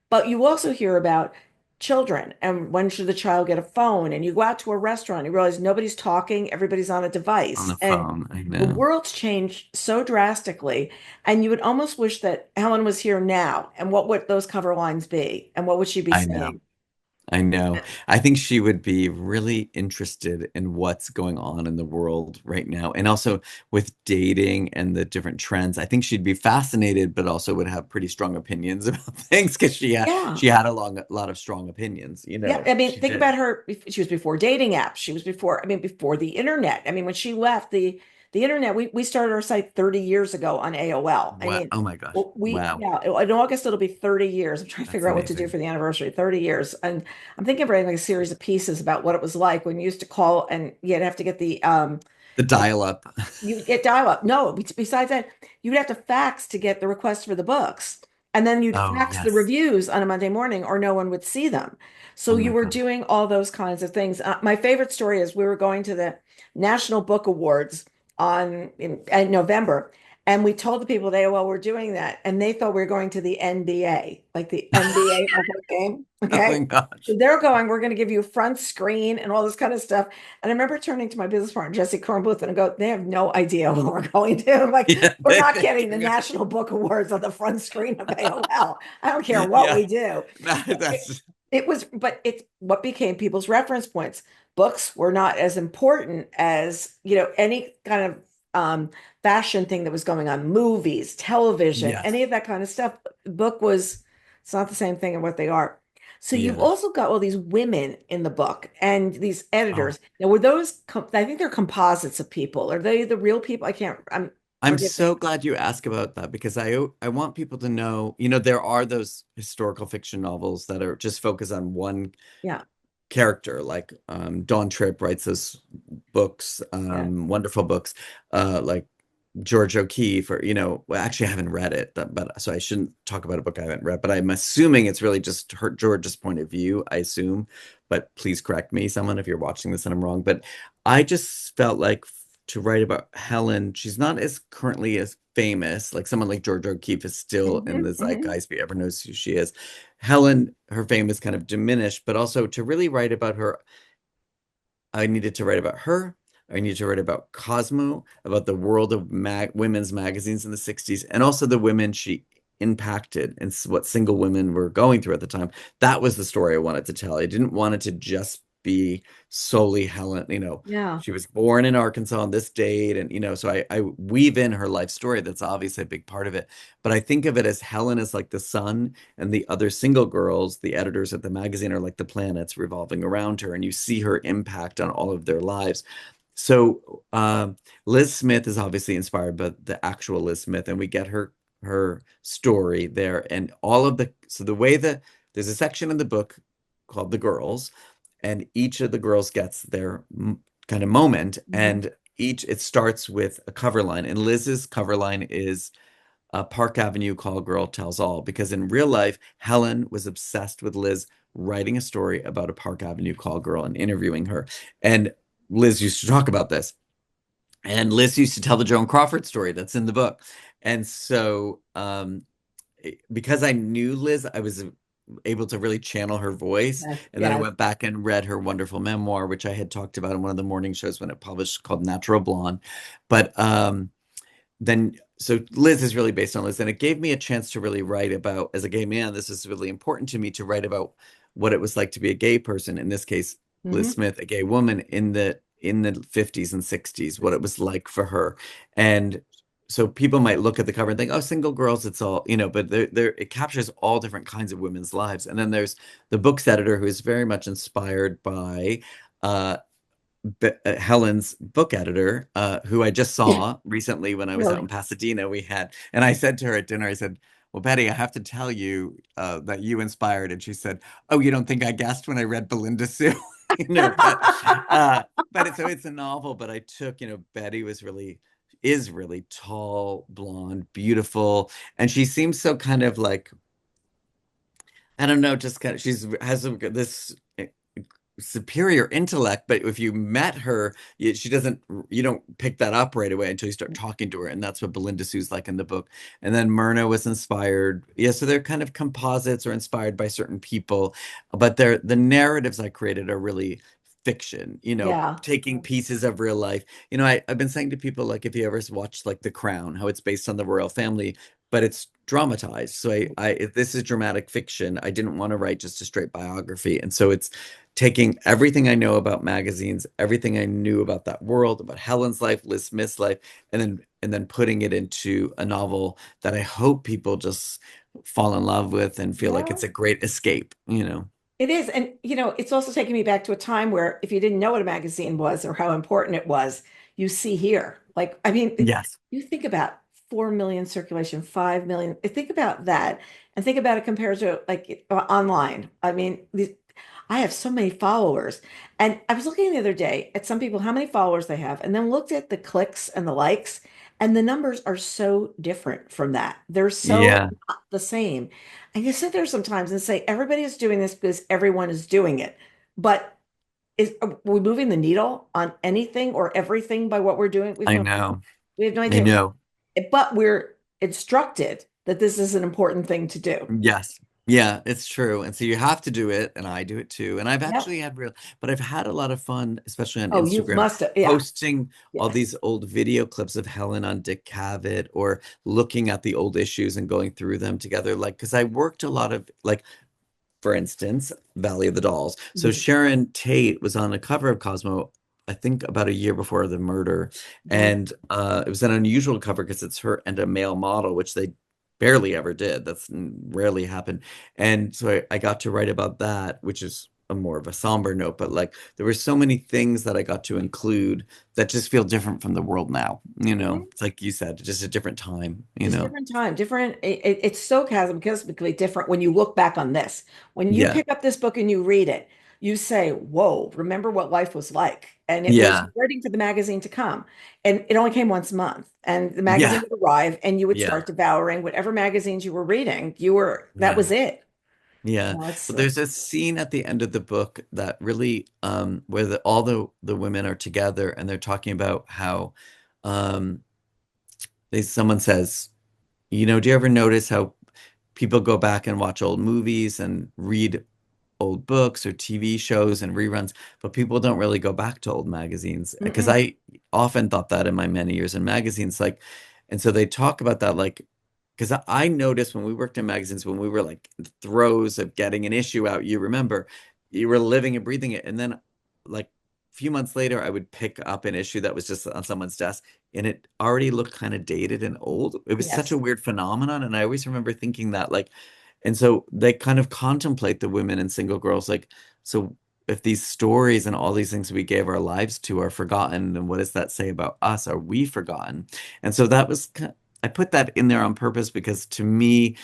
But you also hear about children and when should the child get a phone? And you go out to a restaurant, you realize nobody's talking, everybody's on a On device. the And phone. I the know. world's changed so drastically. And you would almost wish that Helen was here now. And what would those cover lines be? And what would she be I know. saying? I know. I think she would be really interested in what's going on in the world right now. And also with dating and the different trends. I think she'd be fascinated, but also would have pretty strong opinions about things because Yeah. she had a lot of strong opinions. Yeah, I mean, She think did. about her. She was before dating apps. She was before, I mean, before the internet. I mean, when she left the internet, we started our site 30 years ago on AOL. I Wow. mean, Oh my gosh. well, we Wow. yeah, in August it'll be 30 years. I'm trying to That's figure out what to do amazing. for the anniversary, 30 years. And I'm thinking of writing like a series of pieces about what it was like when you used to call and you'd have to get the The like dial-up. you would get dial up. No, besides that, you would have to fax to get the request for the books. And then you'd Oh, fax the yes. reviews on a Monday morning, or no one would see them. Oh So you my were gosh. doing all those kinds of things. My favorite story is we were going to the National Book Awards in November, and we told the people they, well, we're doing that, and they thought we were going to the NBA, like the NBA All-Star game. Oh my Okay. So gosh. they're going, we're going to give you a front screen and all this kind of stuff. And I remember turning to my business partner, Jesse Kornbluth, and I go, they have no idea what we're going to. I'm like, Yeah, we're they not think getting the you're gonna. National Book Awards on the front screen of AOL. I don't care what Yeah. we do. It, That's it was, but it's what became people's reference points. Books were not as important as, any kind of um, fashion thing that was going on, movies, television, Yes. any of that kind of stuff. Book was, it's not the same thing and what they are. So you've Yeah. also got all these women in the book and these Oh, editors. Now, were those, I think they're composites of people. Are they the real people? I can't, I'm forgive me. so glad you asked about that because I want people to know, there are those historical fiction novels that are just focused on one Yeah, character, like Dawn Tripp writes those books, yeah. wonderful books, like George O'Keeffe, or well, actually I haven't read it, but so I shouldn't talk about a book I haven't read, but I'm assuming it's really just her George's point of view, I assume, but please correct me, someone, if you're watching this and I'm wrong. But I just felt like to write about Helen, she's not as currently as famous, like someone like George O'Keeffe is still in Hmm, the hmm. zeitgeist, if ever knows who she is. Helen, her fame is kind of diminished, but also to really write about her, I needed to write about her. I needed to write about Cosmo, about the world of women's magazines in the 60s, and also the women she impacted and what single women were going through at the time. That was the story I wanted to tell. I didn't want it to just be solely Helen. Yeah, She was born in Arkansas on this date, and so I weave in her life story. That's obviously a big part of it. But I think of it as Helen as like the sun, and the other single girls, the editors at the magazine, are like the planets revolving around her, and you see her impact on all of their lives. So Liz Smith is obviously inspired by the actual Liz Smith, and we get her story there, and all of the way that there's a section in the book called The Girls, and each of the girls gets their kind of moment, hmm, and each it starts with a cover line, and Liz's cover line is Park Avenue Call Girl Tells All, because in real life, Helen was obsessed with Liz writing a story about a Park Avenue call girl and interviewing her. And Liz used to talk about this. And Liz used to tell the Joan Crawford story that's in the book. And so, because I knew Liz, I was able to really channel her voice. yes, And then I yes. went back and read her wonderful memoir, which I had talked about in one of the morning shows when it published, called Natural Blonde. But then so Liz is really based on Liz, and it gave me a chance to really write about, as a gay man, this is really important to me, to write about what it was like to be a gay person, in this case Liz Hmm. Smith, a gay woman in the 50s and 60s, what it was like for her. And so people might look at the cover and think, oh, single girls, it's all, but there it captures all different kinds of women's lives. And then there's the book's editor, who is very much inspired by uh Helen's book editor, who I just saw recently when I was out Really? in Pasadena. And I said to her at dinner, I said, well, Betty, I have to tell you that you inspired. And she said, oh, you don't think I guessed when I read Belinda Sue? You know, but uh, so it's a novel, but I took, Betty is really tall, blonde, beautiful, and she seems so kind of like, I don't know, just kind of, this superior intellect, but if you met her, you don't pick that up right away until you start talking to her, and that's what Belinda Sue's like in the book. And then Myrna was inspired, yeah. So they're kind of composites or inspired by certain people, but the narratives I created are really fiction. Yeah. Taking pieces of real life. I've been saying to people, like, if you ever watched like The Crown, how it's based on the royal family, but it's dramatized. So if this is dramatic fiction, I didn't want to write just a straight biography, and so it's taking everything I know about magazines, everything I knew about that world, about Helen's life, Liz Smith's life, and then putting it into a novel that I hope people just fall in love with and feel like Yeah. it's a great escape. It is. And, it's also taking me back to a time where if you didn't know what a magazine was or how important it was, you see here. Like, I mean, Yes. you think about 4 million circulation, 5 million. Think about that and think about it compared to like online. I mean, I have so many followers. And I was looking the other day at some people, how many followers they have, and then looked at the clicks and the likes, and the numbers are so different from that. They're so Yeah, not the same. And you sit there sometimes and say, everybody is doing this because everyone is doing it. But are we moving the needle on anything or everything by what we're doing? We have I no, know. we have no I idea. know. But we're instructed that this is an important thing to do. Yes. Yeah, it's true. And so you have to do it, and I do it too. And I've Yep. actually but I've had a lot of fun, especially on Oh, you Instagram, must have. Yeah. posting all Yes. these old video clips of Helen on Dick Cavett, or looking at the old issues and going through them together. Like, because I worked a lot of, like, for instance, Valley of the Dolls. So Mhm. Sharon Tate was on a cover of Cosmo I think about a year before the murder, Mhm. and it was an unusual cover because it's her and a male model, which they barely ever did. That's rarely happened. And so I got to write about that, which is a more of a somber note, but like there were so many things that I got to include that just feel different from the world now. It's like you said, just a different time, Just different time, different. It's so cataclysmically different when you look back on this. When you Yeah. pick up this book and you read it, you say, "Whoa, remember what life was like." And it was Yeah. waiting for the magazine to come. And it only came once a month. And the magazine Yeah. would arrive and you would Yeah. start devouring whatever magazines you were reading. That Yeah. was it. Yeah. It's Well, there's a scene at the end of the book that really where all the women are together and they're talking about how um someone says, do you ever notice how people go back and watch old movies and read old books or TV shows and reruns, but people don't really go back to old magazines? Because mm-mm. I often thought that in my many years in magazines, like, and so they talk about that, like, because I noticed when we worked in magazines, when we were like in the throes of getting an issue out, you remember, you were living and breathing it. And then, like, a few months later, I would pick up an issue that was just on someone's desk and it already looked kind of dated and old. It was such a Yes. weird phenomenon. And I always remember thinking that, like, and so they kind of contemplate the women and single girls, like, so if these stories and all these things we gave our lives to are forgotten, then what does that say about us? Are we forgotten? And so that was, I put that in there on purpose because to me,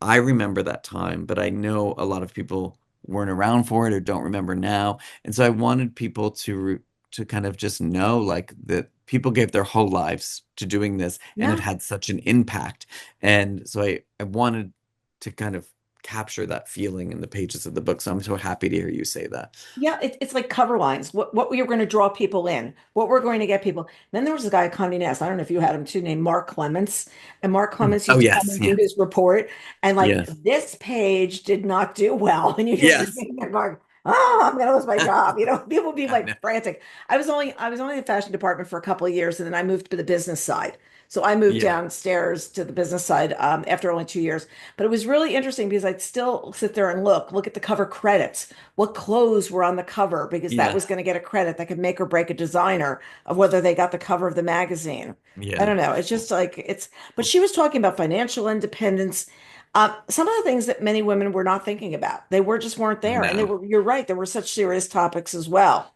I remember that time, but I know a lot of people weren't around for it or don't remember now. And so I wanted people to kind of just know like that people gave their whole lives to doing this and it Yeah. had such an impact. And so I wanted to kind of capture that feeling in the pages of the book. So I'm so happy to hear you say that. Yeah, it's like cover lines. What we were going to draw people in, what we're going to get people. Then there was a guy at Condé Nast. I don't know if you had him too, named Mark Clements. And Mark Clements Oh, used to come yes. and do Yeah. his report. And like Yes. this page did not do well. And you just Yes. reading it going, oh, I'm gonna lose my job. People would be I know. like frantic. I was only in the fashion department for a couple of years, and then I moved to the business side. So I moved Yeah. downstairs to the business side after only 2 years. But it was really interesting because I'd still sit there and look at the cover credits, what clothes were on the cover, because that Yeah. was going to get a credit that could make or break a designer of whether they got the cover of the magazine. I Yeah. don't know. It's just like but she was talking about financial independence. Some of the things that many women were not thinking about. They were just weren't there. And No. you're right, there were such serious topics as well.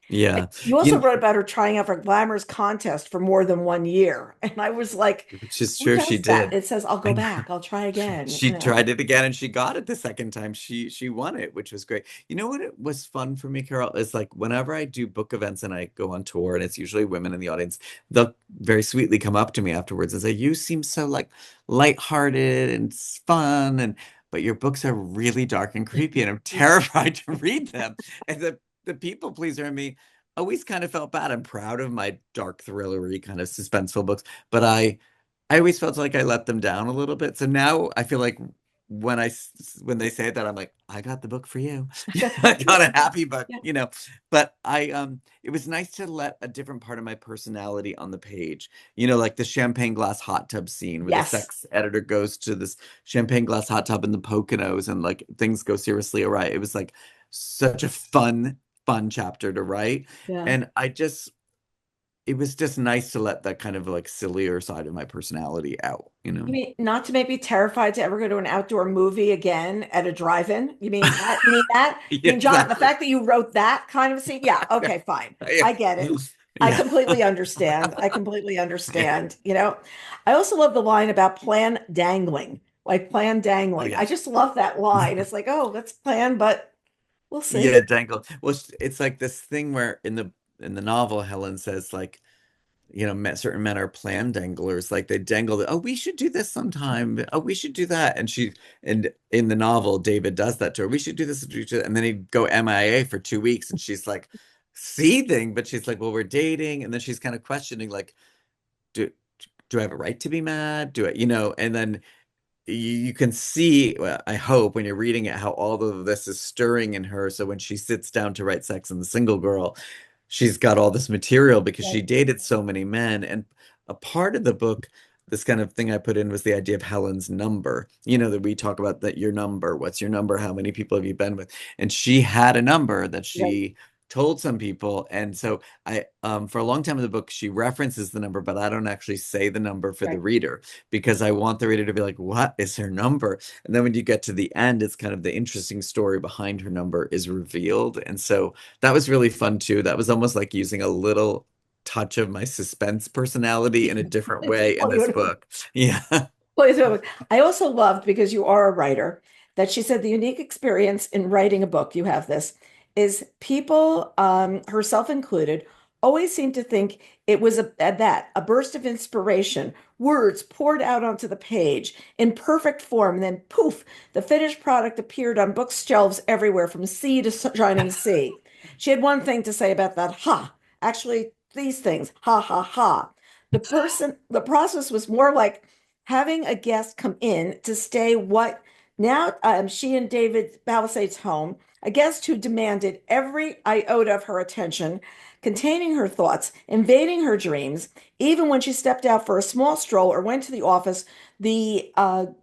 Yeah. You also You, wrote about her trying out for a glamorous contest for more than 1 year. And I was like, which is who true, she does that? did. It says, I'll I go know. back. I'll try again, She tried it again and she got it the second time. She won it, which was great. You know what it was fun for me, Carol, is like whenever I do book events and I go on tour and it's usually women in the audience, they'll very sweetly come up to me afterwards and say, "You seem so like lighthearted and fun and but your books are really dark and creepy and I'm terrified to read them." And the people pleaser in me always kind of felt bad. I'm proud of my dark thrillery kind of suspenseful books, but I always felt like I let them down a little bit. So now I feel like when they say that, I'm like, I got the book for you. I got the I book. got a happy book, Yeah. But it was nice to let a different part of my personality on the page. Like the champagne glass hot tub scene where the Yes. sex editor goes to this champagne glass hot tub in the Poconos and like things go seriously awry. It was like such a fun chapter to write. Yeah. And it was just nice to let that kind of like sillier side of my personality out. You mean not to make me terrified to ever go to an outdoor movie again at a drive-in? You mean that? You mean that? Yeah, You mean, John, the exactly. fact that you wrote that kind of scene? Yeah, Yeah. okay, fine. Yeah. I get it. I Yeah. completely understand. I completely understand. I also love the line about plan dangling, like plan Oh, dangling. I yeah. just love that line. It's like, oh, let's plan, but we'll see. Yeah, dangle. Well, it's like this thing where in the novel, Helen says like, certain men are plan danglers. Like they dangle, oh, we should do this sometime. Oh, we should do that. And in the novel, David does that to her. We should do this, and then he'd go MIA for 2 weeks, and she's like seething, but she's like, well, we're dating, and then she's kind of questioning, like, do do I have a right to be mad? Do and then you can see, well, I hope when you're reading it, how all of this is stirring in her. So when she sits down to write Sex and the Single Girl, she's got all this material because she Right. dated so many men. And a part of the book, this kind of thing I put in was the idea of Helen's number. That we talk about that your number, what's your number? How many people have you been with? And she had a number that Right. she told some people. And so I for a long time in the book, she references the number, but I don't actually say the number for the Right. reader because I want the reader to be like, what is her number? And then when you get to the end, it's kind of the interesting story behind her number is revealed. And so that was really fun too. That was almost like using a little touch of my suspense personality in a different way in Well, this book. Yeah. I also loved, because you are a writer, that she said the unique experience in writing a book, you have this, is people, herself included, always seem to think it was a burst of inspiration, words poured out onto the page in perfect form, and then poof, the finished product appeared on bookshelves everywhere from sea to shining sea. She had one thing to say about that, ha, actually, these things, ha, ha, ha. The process was more like having a guest come in to stay what now she and David Palisade's home, a guest who demanded every iota of her attention, containing her thoughts, invading her dreams. Even when she stepped out for a small stroll or went to the office, the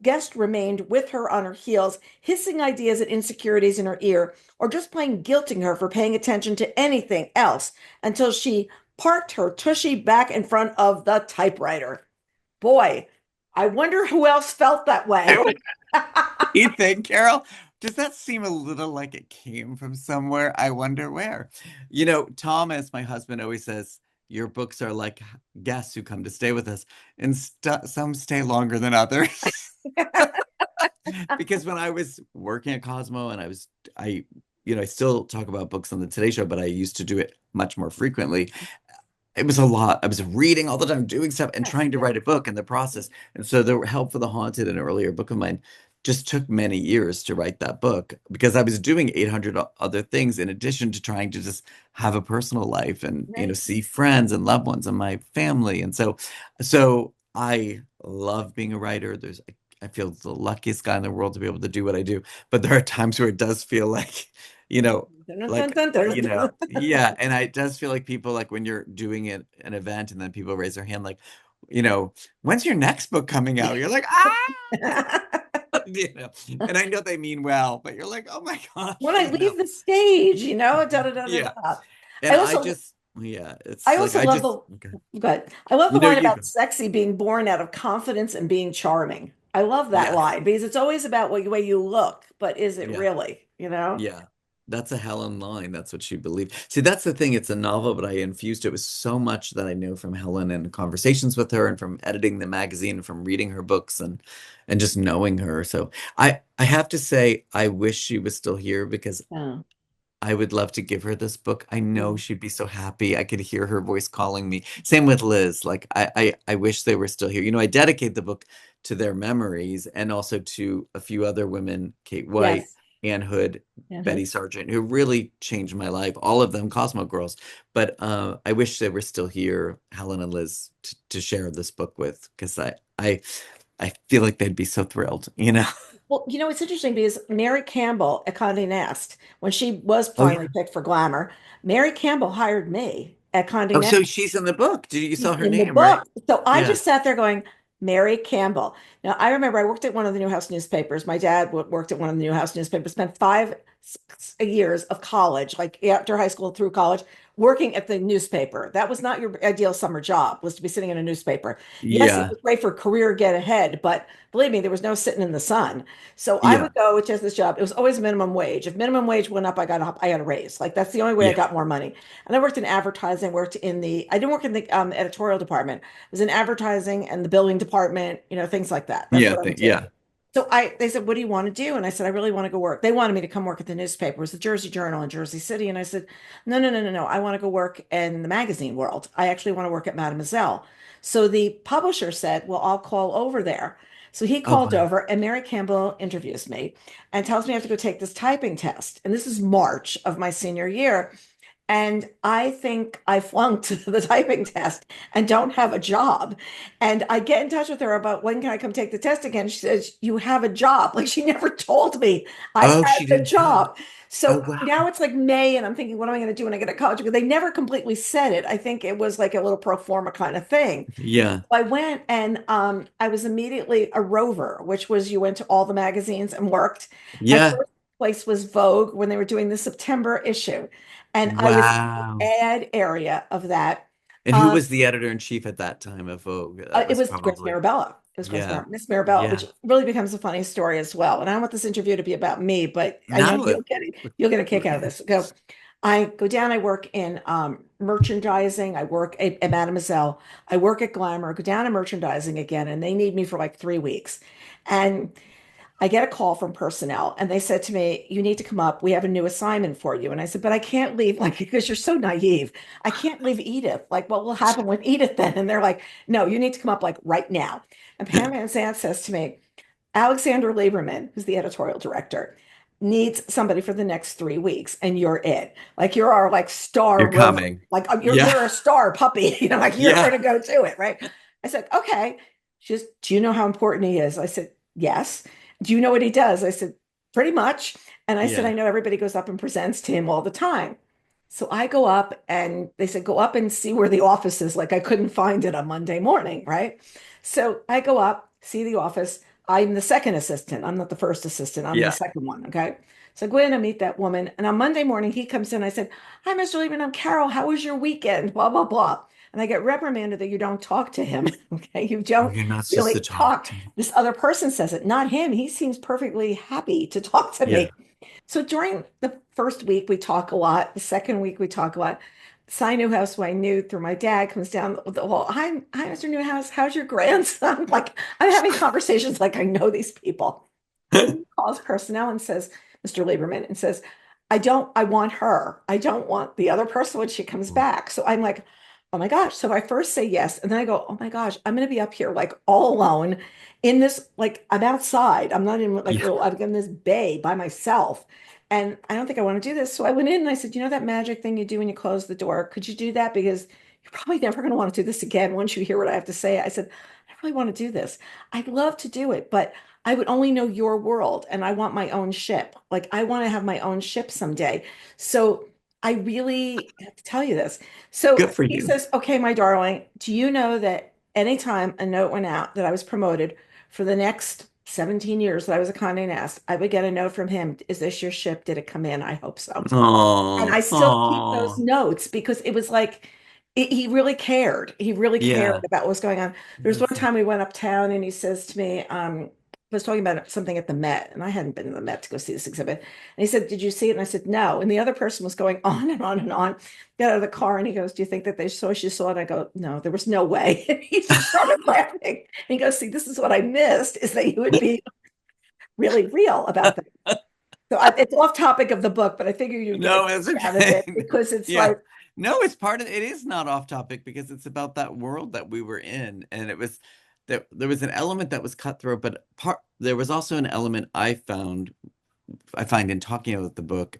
guest remained with her on her heels, hissing ideas and insecurities in her ear, or just plain guilting her for paying attention to anything else until she parked her tushy back in front of the typewriter. Boy, I wonder who else felt that way. You think, Carol? Does that seem a little like it came from somewhere? I wonder where. You know, Thomas, my husband, always says, your books are like guests who come to stay with us, and some stay longer than others. Because when I was working at Cosmo and I still talk about books on the Today Show, but I used to do it much more frequently. It was a lot. I was reading all the time, doing stuff, and trying to write a book in the process. And so the Help for the Haunted, an earlier book of mine, just took many years to write that book because I was doing 800 other things in addition to trying to just have a personal life and, Right. see friends and loved ones and my family. And so I love being a writer. I feel the luckiest guy in the world to be able to do what I do. But there are times where it does feel like, you know, Dun, dun, like dun, dun, dun. yeah, and it does feel like people like when you're doing an event and then people raise their hand like, you know, when's your next book coming out? You're like, and I know they mean well, but you're like, oh my When gosh, I leave the stage, da, da, da, da, yeah. da. And I also yeah, it's I like also I love just the okay. good. I love the line You about go. sexy being born out of confidence and being charming. I love that Yes, line because it's always about what the way you look, but is it yeah. really, you know? Yeah, that's a Helen line. That's what she believed. See, that's the thing. It's a novel, but I infused it with so much that I know from Helen and conversations with her and from editing the magazine and from reading her books and just knowing her. So I have to say I wish she was still here because Oh, I would love to give her this book. I know mm, she'd be so happy. I could hear her voice calling me. Same with Liz. Like I wish they were still here. I dedicate the book to their memories and also to a few other women, Kate White, yes. Anne Hood, Yeah, Betty Sargent, who really changed my life. All of them Cosmo girls. But I wish they were still here, Helen and Liz, to share this book with, because I feel like they'd be so thrilled. Well, it's interesting because Mary Campbell at Condé Nast, when she was Oh finally yeah. picked for Glamour, Mary Campbell hired me at Condé Oh, Nast. so she's in the book. Did you She's saw her in the name, right? book. So I Yeah. just sat there going, Mary Campbell. Now, I remember I worked at one of the Newhouse newspapers. My dad worked at one of the Newhouse newspapers, spent 5 years of college, like after high school through college, working at the newspaper. That was not your ideal summer job, was to be sitting in a newspaper. Yes, it Yeah. was great for career get ahead, but believe me, there was no sitting in the sun. So I Yeah. would go to this job. It was always minimum wage. If minimum wage went up, I got a raise. Like that's the only way I Yeah. got more money. And I worked in advertising, I didn't work in the editorial department. I was in advertising and the billing department, things like that. That's Yeah. what I would do. Yeah. So they said, what do you want to do? And I said, I really want to go work. They wanted me to come work at the newspaper. It was the Jersey Journal in Jersey City. And I said, no, no, no, no, no. I want to go work in the magazine world. I actually want to work at Mademoiselle. So the publisher said, well, I'll call over there. So he Oh, called wow. over and Mary Campbell interviews me and tells me I have to go take this typing test. And this is March of my senior year. And I think I flunked the typing test and don't have a job. And I get in touch with her about when can I come take the test again. She says, you have a job. Like she never told me I Oh, had she the didn't tell. job. Oh, So wow. now it's like May, and I'm thinking, what am I going to do when I get to college? Because they never completely said it. I think it was like a little pro forma kind of thing. Yeah. I went and I was immediately a rover, which was you went to all the magazines and worked. My Yeah. first place was Vogue when they were doing the September issue. And I was in the Wow. ad area of that. And who Um, was the editor-in-chief at that time of Vogue? That it was was Grace probably, Mirabella. It was yeah, Miss Mirabella, which yeah. really becomes a funny story as well. And I don't want this interview to be about me, but I know No, it, you'll get a kick out of this. I go down, I work in merchandising, I work at Mademoiselle, I work at Glamour, go down to merchandising again, and they need me for like 3 weeks. And I get a call from personnel and they said to me, "You need to come up. We have a new assignment for you." And I said, "But I can't leave, like, because you're so naive. I can't leave Edith. Like, what will happen with Edith then?" And they're like, "No, you need to come up like right now." And Pam Van Zandt says to me, "Alexander Lieberman, who's the editorial director, needs somebody for the next 3 weeks, and you're it. Like, you're our like star you're rover. coming. Like, Yeah, you're a star puppy. Like you're yeah, going to go do it, right?" I said, "Okay." She says, "Do you know how important he is?" I said, "Yes." "Do you know what he does?" I said, "Pretty much." And I said, yeah. "I know everybody goes up and presents to him all the time." So I go up and they said, "Go up and see where the office is." Like I couldn't find it on Monday morning, right? So I go up, see the office. I'm the second assistant. I'm not the first assistant. I'm the Yeah. second one. Okay. So I go in and meet that woman. And on Monday morning, he comes in. I said, "Hi, Mr. Lieberman. I'm Carol. How was your weekend?" Blah, blah, blah. And I get reprimanded that you don't talk to him. Okay. You Oh, don't you're not supposed to really talk talk. to me. This other person says it, not him. He seems perfectly happy to talk to Yeah. me. So during the first week, we talk a lot. The second week, we talk a lot. Cy Newhouse, who I knew through my dad, comes down the hall. Hi, Mr. Newhouse. How's your grandson?" Like I'm having conversations like I know these people. So he calls personnel and says, "Mr. Lieberman," and says, I want her. I don't want the other person when she comes back." So I'm like, "Oh my gosh." So I first say yes. And then I go, "Oh my gosh, I'm going to be up here like all alone in this, like I'm outside. I'm not in like Yeah. little, I'm in this bay by myself. And I don't think I want to do this." So I went in and I said, "You know that magic thing you do when you close the door? Could you do that? Because you're probably never going to want to do this again once you hear what I have to say." I said, "I really want to do this. I'd love to do it, but I would only know your world and I want my own ship. Like I want to have my own ship someday." So I really have to tell you this. So Good for he you. says, "Okay, my darling, do you know that anytime a note went out that I was promoted for the next 17 years that I was a Condé Nast, I would get a note from him. 'Is this your ship? Did it come in? I hope so.'" And I Oh, still keep those oh. notes because it was like he really cared. He really cared Yeah. about what was going on. There's one That's time we went uptown and he says to me, I was talking about something at the Met, and I hadn't been to the Met to go see this exhibit. And he said, "Did you see it?" And I said, "No." And the other person was going on and on and on. Got out of the car and he goes, "Do you think that they saw she saw it?" I go, "No, there was no way." And he just started laughing. And he goes, "See, this is what I missed, is that you would be really real about that." So it's off topic of the book, but I figure you'd get a no, kick it's out of okay. it because it's Yeah. like, No, it's part of it is not off topic because it's about that world that we were in. And it was there was an element that was cutthroat, but there was also an element I find in talking about the book,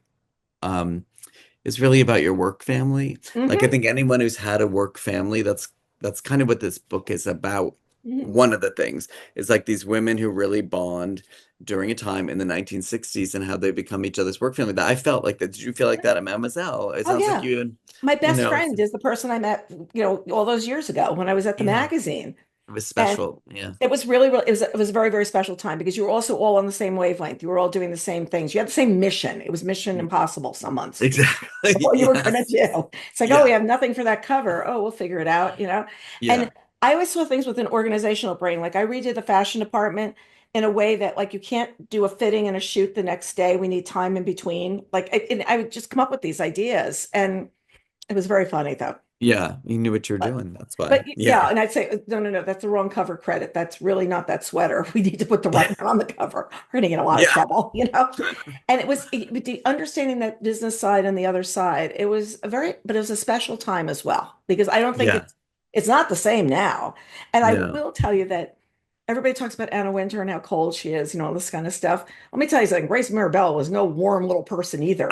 um, is really about your work family. Like I mm-hmm, think anyone who's had a work family, that's kind of what this book is about. mm-hmm. One of the things is like these women who really bond during a time in the 1960s and how they become each other's work family. That I felt like that. Did you feel like that at Mademoiselle? It Oh sounds like yeah. you and My you best know, friend is the person I met, all those years ago when I was at the yeah, magazine. it was And special. Yeah, it was really, really, it was a very, very special time because you were also all on the same wavelength. You were all doing the same things. You had the same mission. It was mission impossible some months. exactly. What you were going to Yes. do. It's like, "Oh, we Yeah. have nothing for that cover. Oh, we'll figure it out. And Yeah. I always saw things with an organizational brain. Like I redid the fashion department in a way that like you can't do a fitting and a shoot the next day. We need time in between. Like and I would just come up with these ideas. And it was very funny though. Yeah. You knew what you were But doing. That's why. but yeah, Yeah. and I'd say, "No, no, no, that's the wrong cover credit. That's really not that sweater. We need to put the right one on the cover. We're going to get a lot of Yeah. trouble." And with the understanding that business side and the other side, but it was a special time as well because I don't think Yeah. it's not the same now. And I No. will tell you that everybody talks about Anna Wintour and how cold she is, all this kind of stuff. Let me tell you something. Grace Mirabella was no warm little person either.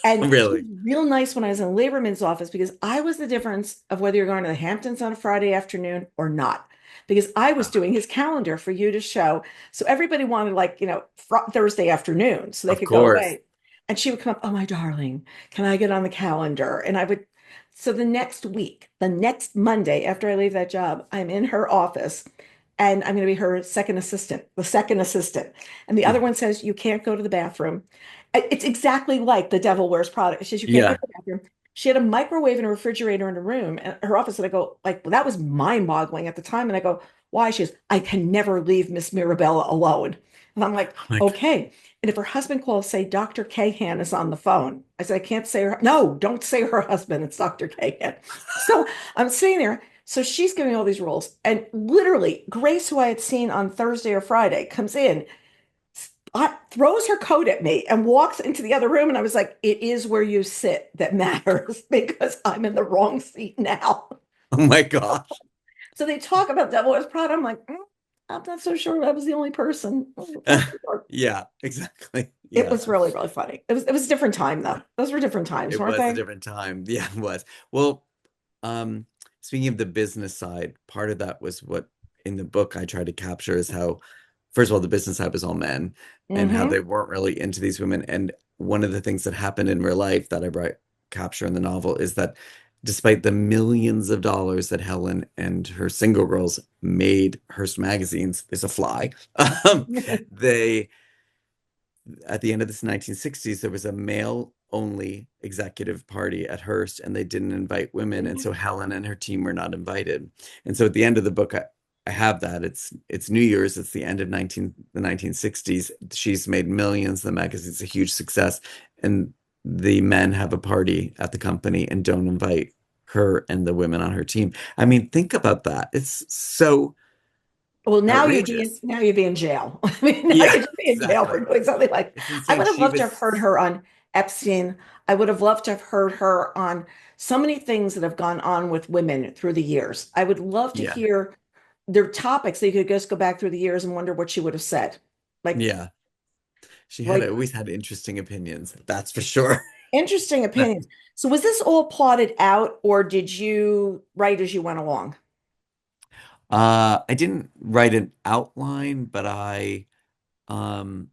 And she was Really. real nice when I was in Lieberman's office because I was the difference of whether you're going to the Hamptons on a Friday afternoon or not. Because I was doing his calendar for you to show. So everybody wanted like, Thursday afternoon so they Of could go course. away. And she would come up, "Oh, my darling, can I get on the calendar?" And I would. So the next week, the next Monday after I leave that job, I'm in her office and I'm going to be her second assistant, the second assistant. And the other one says, "You can't go to the bathroom. It's exactly like The Devil Wears Prada. She says you can't go Yeah. to the bathroom. She had a microwave and a refrigerator in her room and her office. And I go, like, well, that was mind-boggling at the time. And I go, why? She goes, I can never leave Miss Mirabella alone. And I'm like, Oh my God. okay. And if her husband calls, say Dr. Kahan is on the phone. I said, I can't say her. No, don't say her husband. It's Dr. Kahan. So I'm sitting there. So she's giving all these rules. And literally, Grace, who I had seen on Thursday or Friday, comes in, throws her coat at me and walks into the other room. And I was like, it is where you sit that matters because I'm in the wrong seat now. Oh my gosh. So they talk about Devil Wears Prada. I'm like, I'm not so sure I was the only person. Not so sure. Yeah, exactly. It Yeah. was really, really funny. It was a different time though. Those were different times, It weren't was a they? different time. Yeah, it was. Well, um, speaking of the business side, part of that was what in the book I tried to capture is how, first of all, the business side was all men and how Mm-hmm. they weren't really into these women. And one of the things that happened in real life that I write capture in the novel is that despite the millions of dollars that Helen and her single girls made Hearst magazines is a fly, they at the end of this 1960s, there was a male only executive party at Hearst, and they didn't invite women. And so Helen and her team were not invited. And so at the end of the book, I have that. It's New Year's. It's the end of the 1960s. She's made millions. The magazine's a huge success. And the men have a party at the company and don't invite her and the women on her team. I mean, think about that. It's so Well, outrageous. now you'd be in jail. I mean, now Yeah, you'd be in jail for exactly. doing something like It's I insane. would have She loved to have heard was, her on Epstein. I would have loved to have heard her on so many things that have gone on with women through the years. I would love to yeah. hear their topics that you could just go back through the years and wonder what she would have said. Like, Yeah, she had like always had interesting opinions, that's for sure. interesting opinions. So was this all plotted out, or did you write as you went along? I didn't write an outline, but I um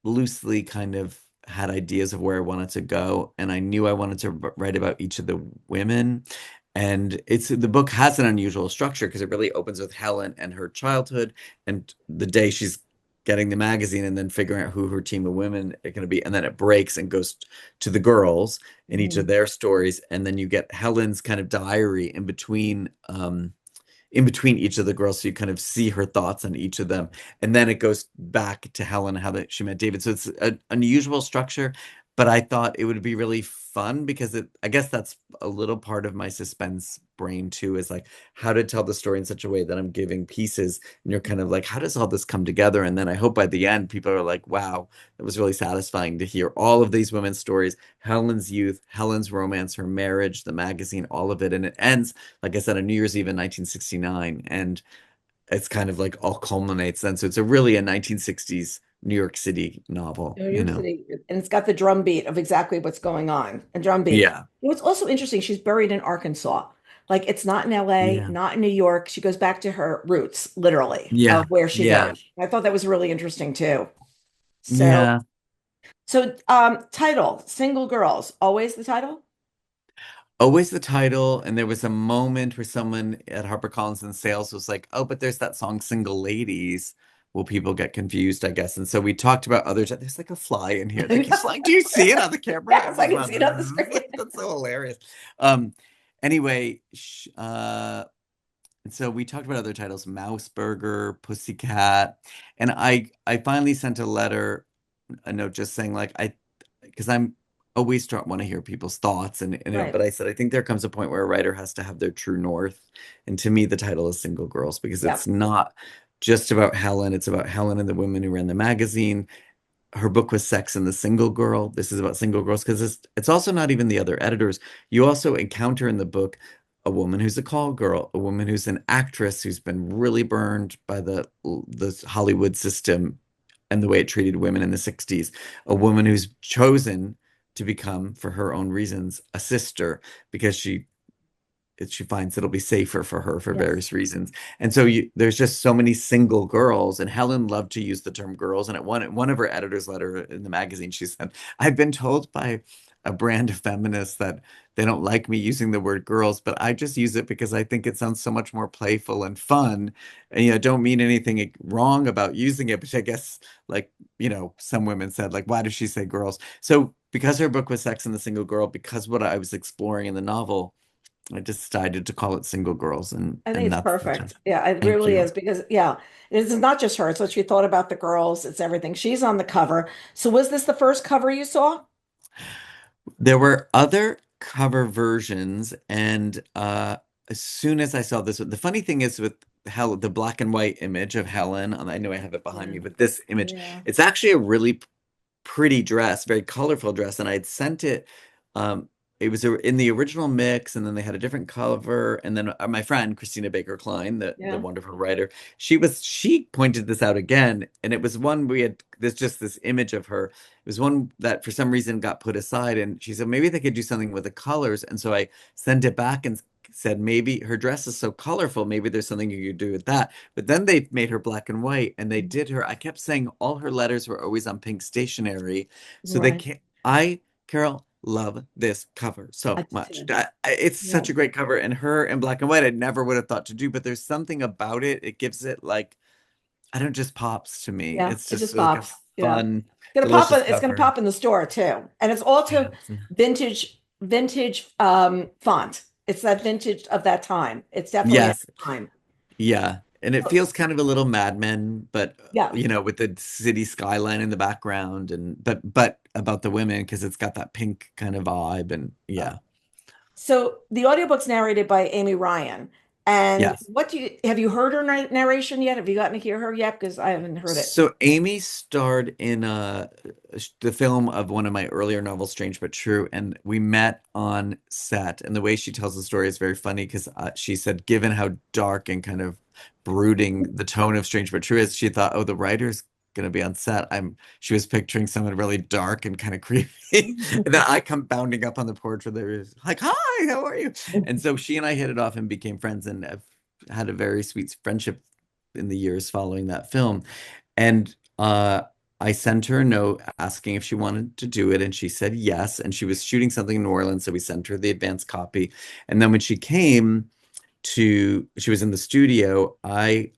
loosely kind of had ideas of where I wanted to go, and I knew I wanted to write about each of the women. And it's the book has an unusual structure because it really opens with Helen and her childhood and the day she's getting the magazine and then figuring out who her team of women are going to be. And then it breaks and goes to the girls in each of Mhm. their stories. And then you get Helen's kind of diary in between each of the girls, so you kind of see her thoughts on each of them, and then it goes back to Helen how that she met David. So it's an unusual structure, but I thought it would be really fun because I guess that's a little part of my suspense brain too, is like how to tell the story in such a way that I'm giving pieces, and you're kind of like, how does all this come together? And then I hope by the end people are like, wow, it was really satisfying to hear all of these women's stories, Helen's youth, Helen's romance, her marriage, the magazine, all of it, and it ends like I said, on New Year's Eve in 1969. And it's kind of like all culminates then. So it's a 1960s New York City novel, New you York know? City, and it's got the drum beat of exactly what's going on. A drum beat. Yeah. What's also interesting, she's buried in Arkansas. Like it's not in LA, Yeah. not in New York. She goes back to her roots, literally, Yeah. of where she Yeah. goes. I thought that was really interesting too. So, Yeah. title, Single Girls, always the title? Always the title. And there was a moment where someone at HarperCollins and Sales was like, oh, but there's that song Single Ladies. Will people get confused, I guess? And so we talked about there's like a fly in here that keeps flying. Do you see it on the camera? Yes, I Everyone's can around. see it on the screen. That's so hilarious. Um, anyway, and so we talked about other titles, Mouse Burger, Pussycat, and I finally sent a note just saying like because I'm always want to hear people's thoughts Right. but I said I think there comes a point where a writer has to have their true north, and to me the title is Single Girls because Yeah. it's not just about Helen, it's about Helen and the women who ran the magazine. Her book was Sex and the Single Girl. This is about single girls because it's also not even the other editors. You also encounter in the book a woman who's a call girl, a woman who's an actress who's been really burned by the Hollywood system and the way it treated women in the 60s, a woman who's chosen to become, for her own reasons, a sister because she finds it'll be safer for her for Yes. various reasons. And so there's just so many single girls, and Helen loved to use the term girls. And at one of her editor's letter in the magazine, she said, "I've been told by a brand of feminists that they don't like me using the word girls, but I just use it because I think it sounds so much more playful and fun. And don't mean anything wrong about using it, but I guess like, some women said, like, why does she say girls? So because her book was Sex and the Single Girl, because what I was exploring in the novel, I decided to call it Single Girls, and I think and it's that's the perfect. title. Yeah, it Thank really you. is because it's not just her. It's what she thought about the girls. It's everything. She's on the cover. So was this the first cover you saw? There were other cover versions, and as soon as I saw this, the funny thing is with the black and white image of Helen, I know I have it behind Yeah. me, but this image, Yeah. it's actually a really pretty dress, very colorful dress, and I'd sent it. Um, it was in the original mix, and then they had a different cover. And then my friend Christina Baker Klein, the Yeah. wonderful writer, she pointed this out again, and it was one we had this image of her. It was one that for some reason got put aside, and she said maybe they could do something with the colors. And so I sent it back and said maybe her dress is so colorful, maybe there's something you could do with that. But then they made her black and white, and they did her. I kept saying all her letters were always on pink stationery, so they Right. can't. Carol, love this cover I so do much. too. It's Yeah. such a great cover, and her in black and white, I never would have thought to do, but there's something about it. It gives it like, I don't just pops to me. Yeah. It's It just just like a pops. Yeah. fun, It's delicious gonna cover. pop in the store too. And it's also Yeah. vintage font. It's that vintage of that time. It's definitely at Yes. the time. Yeah. And it feels kind of a little Mad Men, but Yeah. with the city skyline in the background, and but about the women because it's got that pink kind of vibe, and yeah. So the audiobook's narrated by Amy Ryan. And Yes. what have you heard her narration yet? Have you gotten to hear her yet? Because I haven't heard it. So Amy starred in the film of one of my earlier novels, Strange But True, and we met on set. And the way she tells the story is very funny because she said, given how dark and kind of brooding the tone of Strange But True is, she thought, oh, the writer's gonna be on set. She was picturing someone really dark and kind of creepy. And then I come bounding up on the porch where they're like, hi, how are you? And so she and I hit it off and became friends, and have had a very sweet friendship in the years following that film. And I sent her a note asking if she wanted to do it, and she said yes. And she was shooting something in New Orleans, so we sent her the advance copy. And then when she was in the studio, I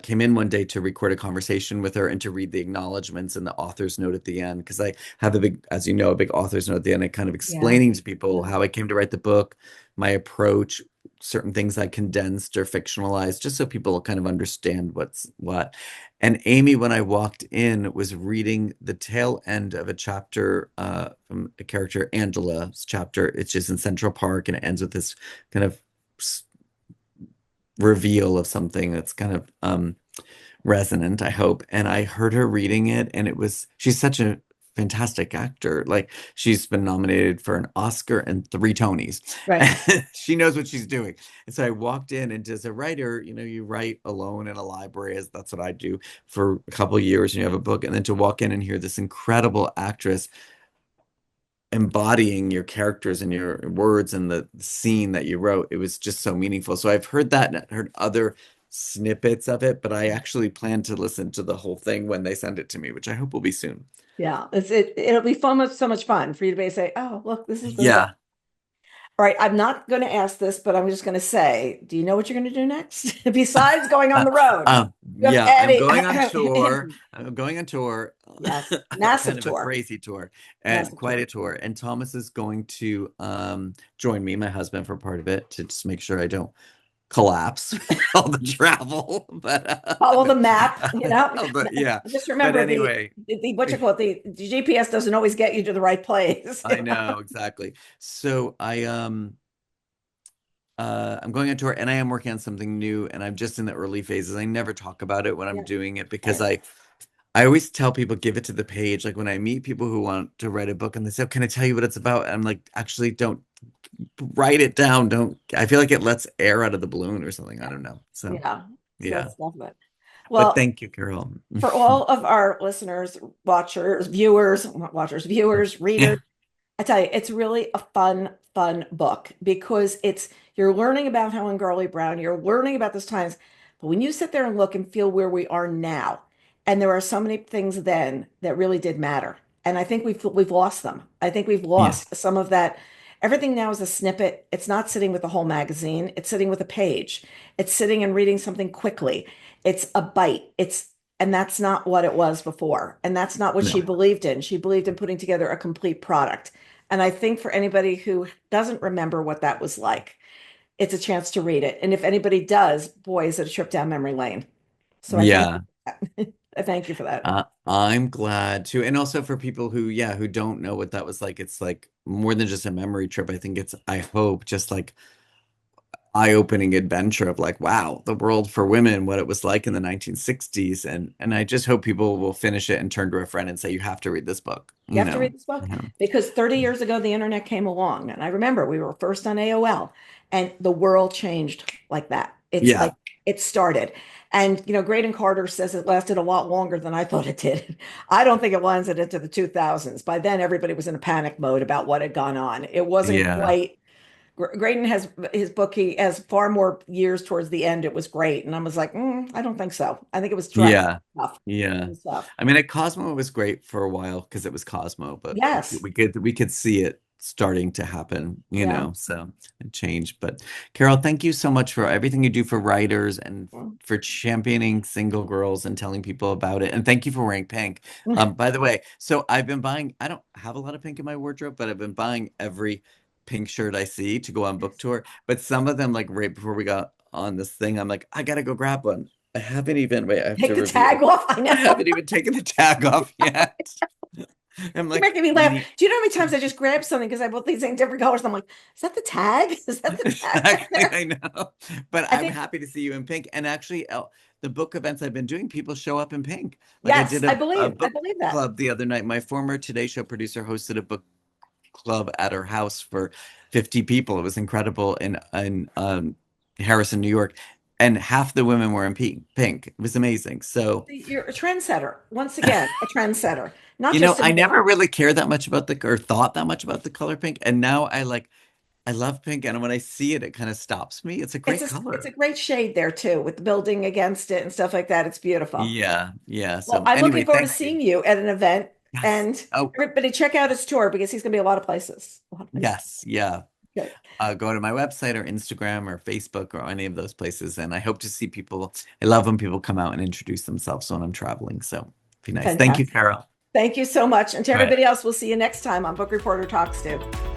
came in one day to record a conversation with her and to read the acknowledgments and the author's note at the end, because I have as you know, a big author's note at the end, and kind of Yeah. explaining to people Yeah. how I came to write the book, my approach, certain things I condensed or fictionalized, just so people kind of understand what's what. And Amy, when I walked in, was reading the tail end of a chapter from a character, Angela's chapter. It's just in Central Park, and it ends with this kind of reveal of something that's kind of resonant, I hope. And I heard her reading it, and she's such a fantastic actor. Like, she's been nominated for an Oscar and 3 Tonys. Right. And she knows what she's doing. And so I walked in, and as a writer, you write alone in a library, as that's what I do for a couple of years, and you have a book, and then to walk in and hear this incredible actress embodying your characters and your words and the scene that you wrote, it was just so meaningful. So I've heard that and heard other snippets of it, but I actually plan to listen to the whole thing when they send it to me, which I hope will be soon. Yeah. It'll be so much fun for you to be say, oh, look, this is the book. Yeah. All right, I'm not going to ask this, but I'm just going to say, do you know what you're going to do next? Besides going on Uh, the road, you have yeah, I'm Eddie. going on tour. I'm going on tour, Yes, massive kind of a tour, crazy tour, and massive quite tour. a tour. And Thomas is going to join me, my husband, for part of it to just make sure I don't collapse with all the travel. Follow the map, you know. But yeah. Just But remember anyway, what you call it, the GPS doesn't always get you to the right place. I know exactly. So I'm going on tour, and I am working on something new, and I'm just in the early phases. I never talk about it when I'm Yeah, doing it because right. I always tell people give it to the page. Like when I meet people who want to write a book and they say, oh, can I tell you what it's about? And I'm like, actually, don't write it down. Don't. I feel like it lets air out of the balloon or something. I don't know. So Yeah, so yeah. that's definite. But Well, thank you, Carol. for all of our listeners, watchers, viewers, not watchers, viewers, readers, Yeah. I tell you, it's really a fun book because you're learning about Helen Gurley Brown, you're learning about those times, but when you sit there and look and feel where we are now, and there are so many things then that really did matter. And I think we've lost them. I think we've Yeah. lost some of that. Everything now is a snippet. It's not sitting with the whole magazine. It's sitting with a page. It's sitting and reading something quickly. It's a bite. And that's not what it was before. And that's not what she No. believed in. She believed in putting together a complete product. And I think for anybody who doesn't remember what that was like, it's a chance to read it. And if anybody does, boy, is it a trip down memory lane. So I thank you Yeah. for that. I thank you for that. I'm glad too. And also for people who, yeah, who don't know what that was like, it's like more than just a memory trip. I think it's, I hope, just like eye-opening adventure of like, wow, the world for women, what it was like in the 1960s. And I just hope people will finish it and turn to a friend and say, you have to read this book, You you have to know. read this book Yeah. because 30 years ago, the internet came along. And I remember we were first on AOL and the world changed like that. It's like Yeah. it started. And, Graydon Carter says it lasted a lot longer than I thought it did. I don't think it lasted into the 2000s. By then, everybody was in a panic mode about what had gone on. It wasn't Yeah. quite. Graydon has his book, he has far more years towards the end. It was great. And I was like, I don't think so. I think it was dragged Yeah. stuff Yeah. and stuff. I mean, at Cosmo it was great for a while because it was Cosmo, but Yes. we could see it starting to happen, you Yeah. know, so it changed. But Carol, thank you so much for everything you do for writers and for championing single girls and telling people about it. And thank you for wearing pink. By the way, so I've been buying, I don't have a lot of pink in my wardrobe, but I've been buying every pink shirt I see to go on book tour. But some of them, like right before we got on this thing, I'm like, I gotta go grab one. I haven't even, wait, I have Take to the tag reveal. off. I I know. haven't even taken the tag off yet. I'm You're like, making me we laugh. need Do you know how many times I just grabbed something because I bought these in different colors? And I'm like, is that the tag? Is that the tag right exactly, there? I know. But I I'm think, happy to see you in pink. And actually, the book events I've been doing, people show up in pink. Like I yes, did a I book believe that. club the other night. My former Today Show producer hosted a book club at her house for 50 people. It was incredible in Harrison, New York. And half the women were in pink. It was amazing. So You're a trendsetter. Once again, a trendsetter, not you know, just I in never one. really cared that much about the or thought that much about the color pink, and now I love pink, and when I see it, it kind of stops me. It's a great It's a color. great shade there too, with the building against it and stuff like that. It's beautiful. Yeah, yeah. Well, So I'm anyway, looking forward to thank you. seeing you at an event Yes. and Oh, everybody check out his tour because he's going to be a lot of places. A lot of places. yes, yeah. Good. Go to my website or Instagram or Facebook or any of those places, and I hope to see people. I love when people come out and introduce themselves when I'm traveling. So be nice. Thank you, Fantastic. Carol. Thank you so much. And to All right. everybody else, we'll see you next time on Book Reporter Talks to.